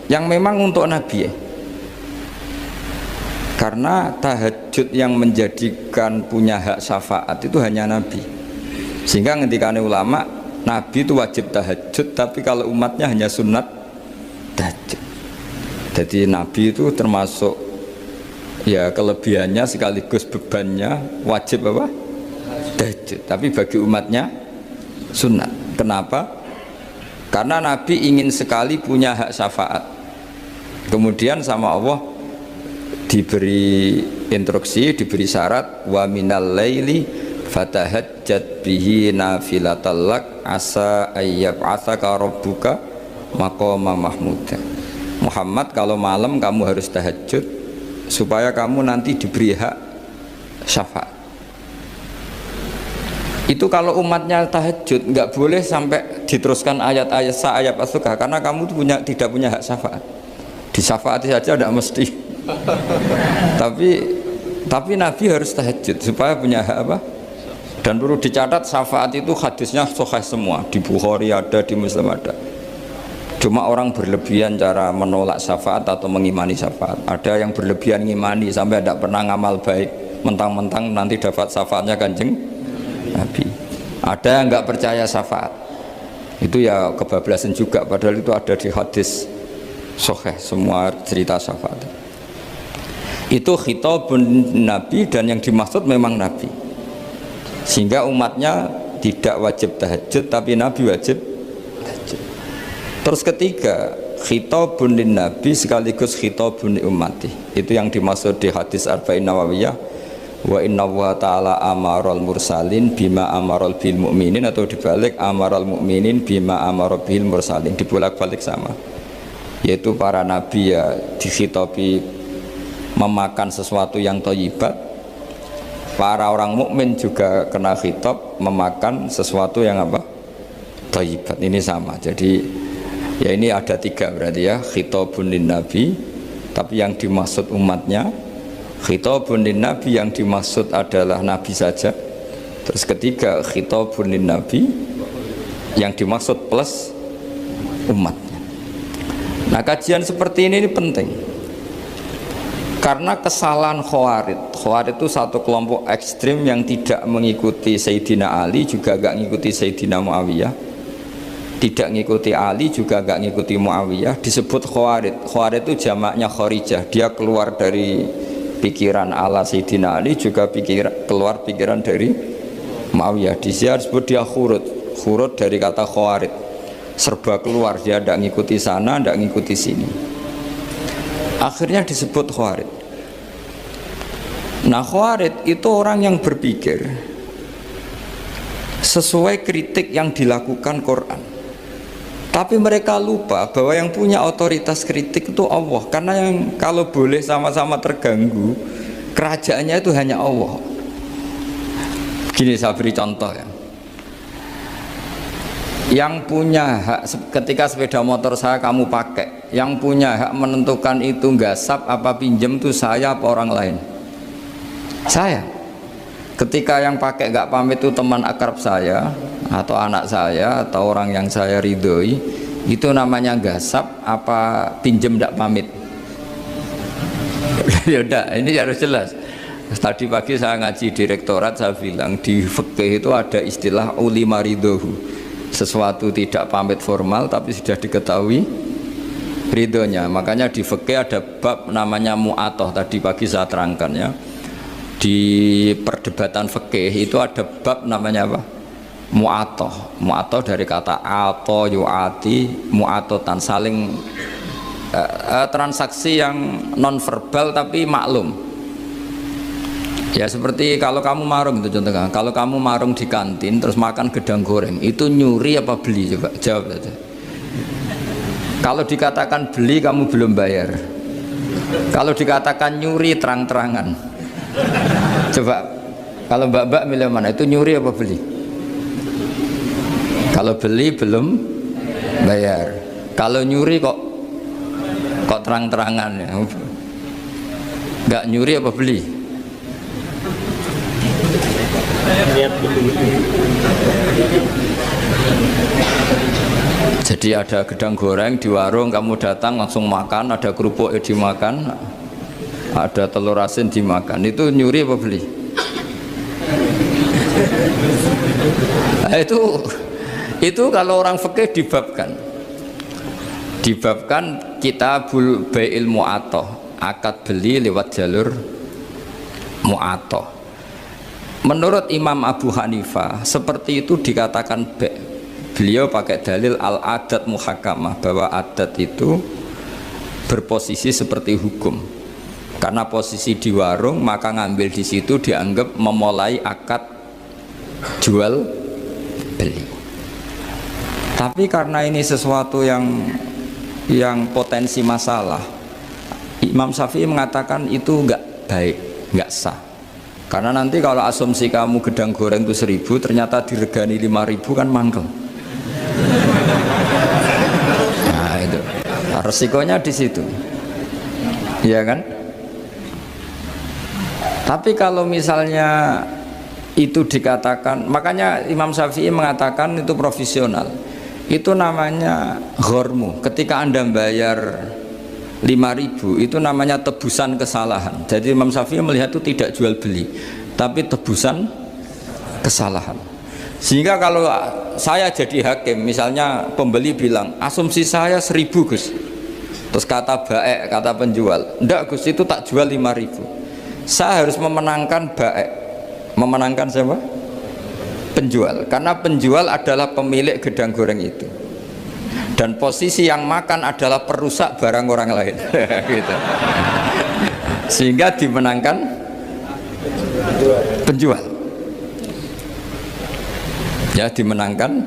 yang memang untuk Nabi ya. Karena tahajud yang menjadikan punya hak syafaat itu hanya Nabi. Sehingga ngendikane ulama, Nabi itu wajib tahajud, tapi kalau umatnya hanya sunat tahajud. Jadi Nabi itu termasuk ya kelebihannya sekaligus bebannya wajib apa? Tahajud. Tapi bagi umatnya sunat. Kenapa? Karena Nabi ingin sekali punya hak syafaat. Kemudian sama Allah diberi instruksi, diberi syarat, wa minal laili fatahajjat bihi nafilatal lak asa ayyab'atsaka rabbuka maqama mahmuda. Muhammad, kalau malam kamu harus tahajud supaya kamu nanti diberi hak syafaat. Itu kalau umatnya tahajud nggak boleh sampai diteruskan ayat-ayat ayat as-suka, karena kamu tidak punya hak syafaat. Disyafaati saja tidak mesti. tapi Nabi harus tahajud supaya punya hak apa? Dan perlu dicatat, syafaat itu hadisnya sahih semua, di Bukhari ada, di Muslim ada. Cuma orang berlebihan cara menolak syafaat atau mengimani syafaat. Ada yang berlebihan ngimani sampai tidak pernah ngamal baik, mentang-mentang nanti dapat syafaatnya Kanjeng Nabi. Ada yang nggak percaya syafaat, itu ya kebablasan juga, padahal itu ada di hadis sahih semua cerita syafaat. Itu khitabun Nabi, dan yang dimaksud memang Nabi, sehingga umatnya tidak wajib tahajud tapi Nabi wajib tahajud. Terus ketiga, khitabun lin Nabi sekaligus khitabun li ummati. Itu yang dimaksud di hadis Arba'in Nawawiyah, wa inna wa ta'ala amaral mursalin bima amaral bil mu'minin, atau dibalik amaral mu'minin bima amaral bil mursalin, dibolak-balik sama. Yaitu para nabi ya dikhitabi memakan sesuatu yang thayyibat, para orang mukmin juga kena khitab memakan sesuatu yang apa? Thayyibat. Ini sama. Jadi ya ini ada tiga berarti ya, khitabun lin nabi, tapi yang dimaksud umatnya, khitabun lin nabi yang dimaksud adalah nabi saja. Terus ketiga, khitabun lin nabi yang dimaksud plus umatnya. Nah, kajian seperti ini penting. Karena kesalahan Khawarij itu satu kelompok ekstrim yang tidak mengikuti Sayyidina Ali, juga gak mengikuti Sayyidina Muawiyah, tidak mengikuti Ali, juga gak mengikuti Muawiyah, disebut Khawarij. Khawarij itu jamaknya Kharijah, dia keluar dari pikiran ala Sayyidina Ali, juga keluar pikiran dari Muawiyah. Di sini disebut dia khurut dari kata Khawarij, serba keluar, dia tidak mengikuti sana, tidak mengikuti sini, akhirnya disebut Khawarij. Nah, Khawarij itu orang yang berpikir sesuai kritik yang dilakukan Quran, tapi mereka lupa bahwa yang punya otoritas kritik itu Allah. Karena yang kalau boleh sama-sama terganggu, kerajaannya itu hanya Allah. Gini, saya beri contoh ya. Yang punya hak ketika sepeda motor saya kamu pakai, yang punya hak menentukan itu gasap apa pinjem itu saya apa orang lain? Saya. Ketika yang pakai gak pamit itu teman akrab saya atau anak saya atau orang yang saya ridhoi, itu namanya gasap apa pinjem gak pamit? Ya udah, ini harus jelas. Tadi pagi saya ngaji direktorat, saya bilang di fikih itu ada istilah ulima ridhohu, sesuatu tidak pamit formal tapi sudah diketahui ridhonya. Makanya di fikih ada bab namanya mu'atoh, tadi pagi saya terangkan ya. Di perdebatan fikih itu ada bab namanya apa? Mu'atoh. Mu'atoh dari kata ato yu'ati, mu'atotan, saling transaksi yang non verbal tapi maklum. Ya seperti kalau kamu marung itu contohnya, kalau kamu marung di kantin terus makan gedang goreng, itu nyuri apa beli? Coba jawab saja. Kalau dikatakan beli kamu belum bayar, kalau dikatakan nyuri terang-terangan. Coba kalau mbak-mbak milih mana, itu nyuri apa beli? Kalau beli belum bayar, kalau nyuri kok terang-terangan ya. Nggak nyuri apa beli? Jadi ada gedang goreng di warung, kamu datang langsung makan, ada kerupuk dimakan, ada telur asin dimakan, itu nyuri apa beli? Nah, itu kalau orang fikih dibabkan kitabul bai'il mu'atoh, akad beli lewat jalur mu'atoh. Menurut Imam Abu Hanifah seperti itu dikatakan beliau pakai dalil al-adat muhakamah, bahwa adat itu berposisi seperti hukum. Karena posisi di warung, maka ngambil di situ dianggap memulai akad jual beli. Tapi karena ini sesuatu yang potensi masalah, Imam Syafi'i mengatakan itu enggak baik, enggak sah. Karena nanti kalau asumsi kamu gedang goreng itu 1.000, ternyata diregani 5.000 kan mangkel. Nah itu resikonya di situ, ya kan? Tapi kalau misalnya itu dikatakan, makanya Imam Syafi'i mengatakan itu profesional. Itu namanya ghormu. Ketika Anda bayar 5.000, itu namanya tebusan kesalahan. Jadi Imam Syafi'i melihat itu tidak jual beli, tapi tebusan kesalahan. Sehingga kalau saya jadi hakim, misalnya pembeli bilang asumsi saya 1.000 Gus, terus kata baek, kata penjual, enggak Gus itu tak jual 5.000, saya harus memenangkan baek. Memenangkan siapa? Penjual. Karena penjual adalah pemilik gedang goreng itu, dan posisi yang makan adalah perusak barang orang lain. Gitu. Sehingga dimenangkan penjual. Ya, dimenangkan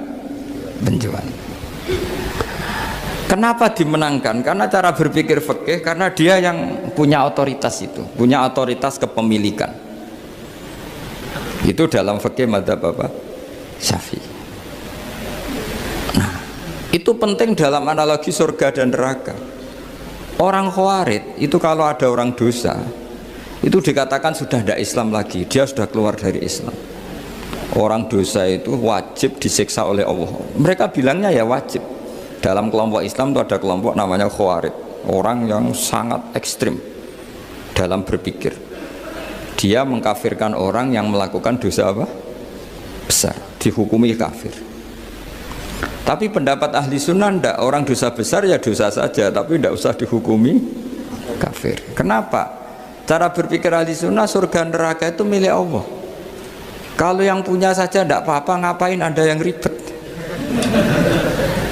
penjual. Kenapa dimenangkan? Karena cara berpikir fikih, karena dia yang punya otoritas itu, punya otoritas kepemilikan. Itu dalam fikih madzhab apa? Syafi'i. Nah, itu penting dalam analogi surga dan neraka. Orang Khawarij itu kalau ada orang dosa, itu dikatakan sudah tidak Islam lagi, dia sudah keluar dari Islam. Orang dosa itu wajib disiksa oleh Allah. Mereka bilangnya ya wajib. Dalam kelompok Islam itu ada kelompok namanya Khawarij, orang yang sangat ekstrim dalam berpikir. Dia mengkafirkan orang yang melakukan dosa apa? Besar, dihukumi kafir. Tapi pendapat ahli sunnah ndak, orang dosa besar ya dosa saja, tapi tidak usah dihukumi kafir. Kenapa? Cara berpikir ahli sunnah, surga neraka itu milik Allah. Kalau yang punya saja tidak apa-apa, ngapain Anda yang ribet?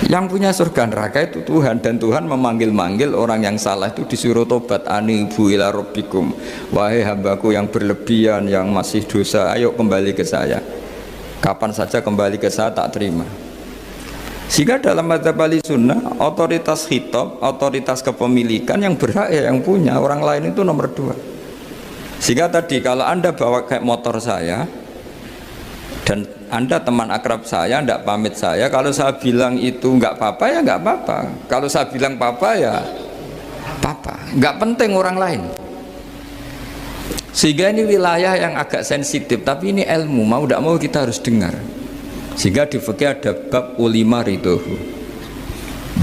Yang punya surga neraka itu Tuhan, dan Tuhan memanggil-manggil orang yang salah itu disuruh tobat. Anibu ila rabbikum, wahai hambaku yang berlebihan, yang masih dosa, ayo kembali ke saya. Kapan saja kembali ke saya tak terima. Sehingga dalam madzhab ahli sunnah, otoritas khitab, otoritas kepemilikan yang berhak ya yang punya, orang lain itu nomor 2. Sehingga tadi kalau Anda bawa kayak motor saya, dan Anda teman akrab saya, tidak pamit saya, kalau saya bilang itu nggak apa-apa ya nggak apa-apa, kalau saya bilang apa-apa ya apa-apa, nggak penting orang lain. Sehingga ini wilayah yang agak sensitif, tapi ini ilmu, mau tidak mau kita harus dengar. Sehingga di fikih ada bab ulima ridhohu.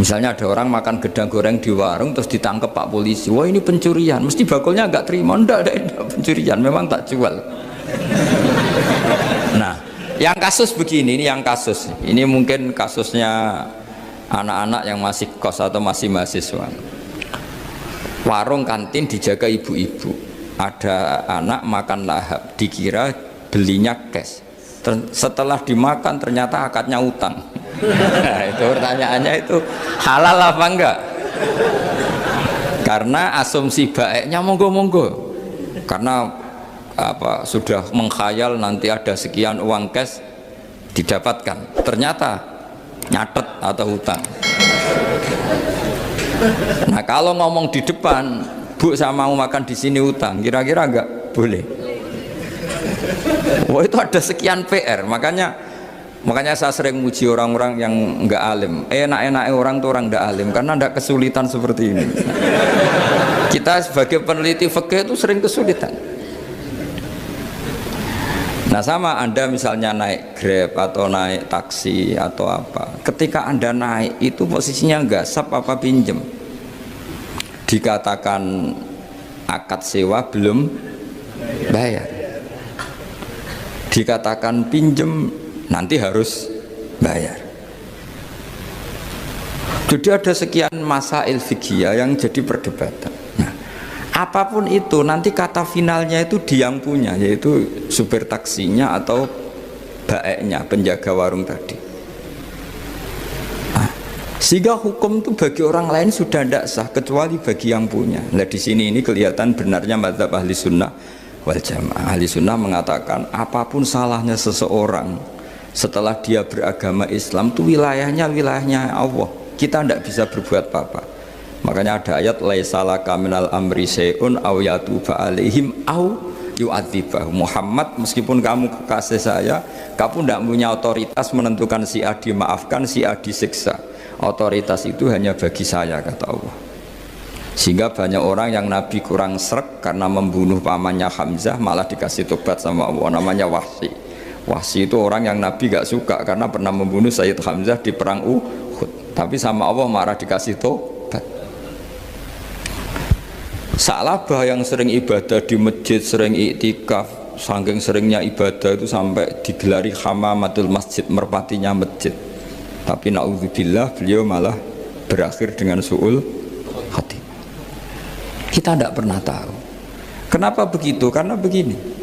Misalnya ada orang makan gedang goreng di warung terus ditangkap Pak polisi, wah ini pencurian, mesti bakulnya nggak terima. Enggak pencurian, memang tak jual. Nah, yang kasus begini, ini yang kasus, ini mungkin kasusnya anak-anak yang masih kos atau masih mahasiswa. Warung kantin dijaga ibu-ibu, ada anak makan lahap, dikira belinya cash, setelah dimakan ternyata akadnya utang. Nah, itu pertanyaannya itu halal apa enggak? Karena asumsi baiknya monggo-monggo, karena apa, sudah mengkhayal nanti ada sekian uang cash didapatkan, ternyata nyatet atau hutang. Nah kalau ngomong di depan, Bu saya mau makan di sini hutang, kira-kira enggak boleh. Wah itu ada sekian PR, makanya saya sering muji orang-orang yang enggak alim. Enak-enaknya orang tuh orang enggak alim, karena enggak kesulitan seperti ini. Kita sebagai peneliti fikih itu sering kesulitan. Nah sama Anda misalnya naik Grab atau naik taksi atau apa, ketika Anda naik itu posisinya gasap apa pinjem, dikatakan akad sewa belum bayar, dikatakan pinjem nanti harus bayar. Jadi ada sekian masail fikih yang jadi perdebatan. Nah, apapun itu nanti kata finalnya itu dia yang punya, yaitu supir taksinya atau baeknya, penjaga warung tadi. Nah, sehingga hukum itu bagi orang lain sudah tidak sah kecuali bagi yang punya. Nah, di sini ini kelihatan benarnya mazhab ahli sunnah wal jamaah. Ahli sunnah mengatakan apapun salahnya seseorang setelah dia beragama Islam itu wilayahnya Allah. Kita tidak bisa berbuat apa-apa. Makanya ada ayat laisalaka minal amri syai'un aw yatuba alaihim aw yu'adzibah. Muhammad, meskipun kamu kekasih saya, kamu tidak punya otoritas menentukan si A dimaafkan, si A disiksa. Otoritas itu hanya bagi saya, kata Allah. Sehingga banyak orang yang Nabi kurang srek karena membunuh pamannya Hamzah malah dikasih tobat sama Allah, namanya Wahsy. Wahsy itu orang yang Nabi gak suka karena pernah membunuh Sayyid Hamzah di perang Uhud, tapi sama Allah marah dikasih tobat. Sa'labah yang sering ibadah di masjid, sering iktikaf, saking seringnya ibadah itu sampai digelari hamamatul masjid, merpatinya masjid. Tapi na'udzubillah beliau malah berakhir dengan su'ul hati. Kita tidak pernah tahu. Kenapa begitu? Karena begini.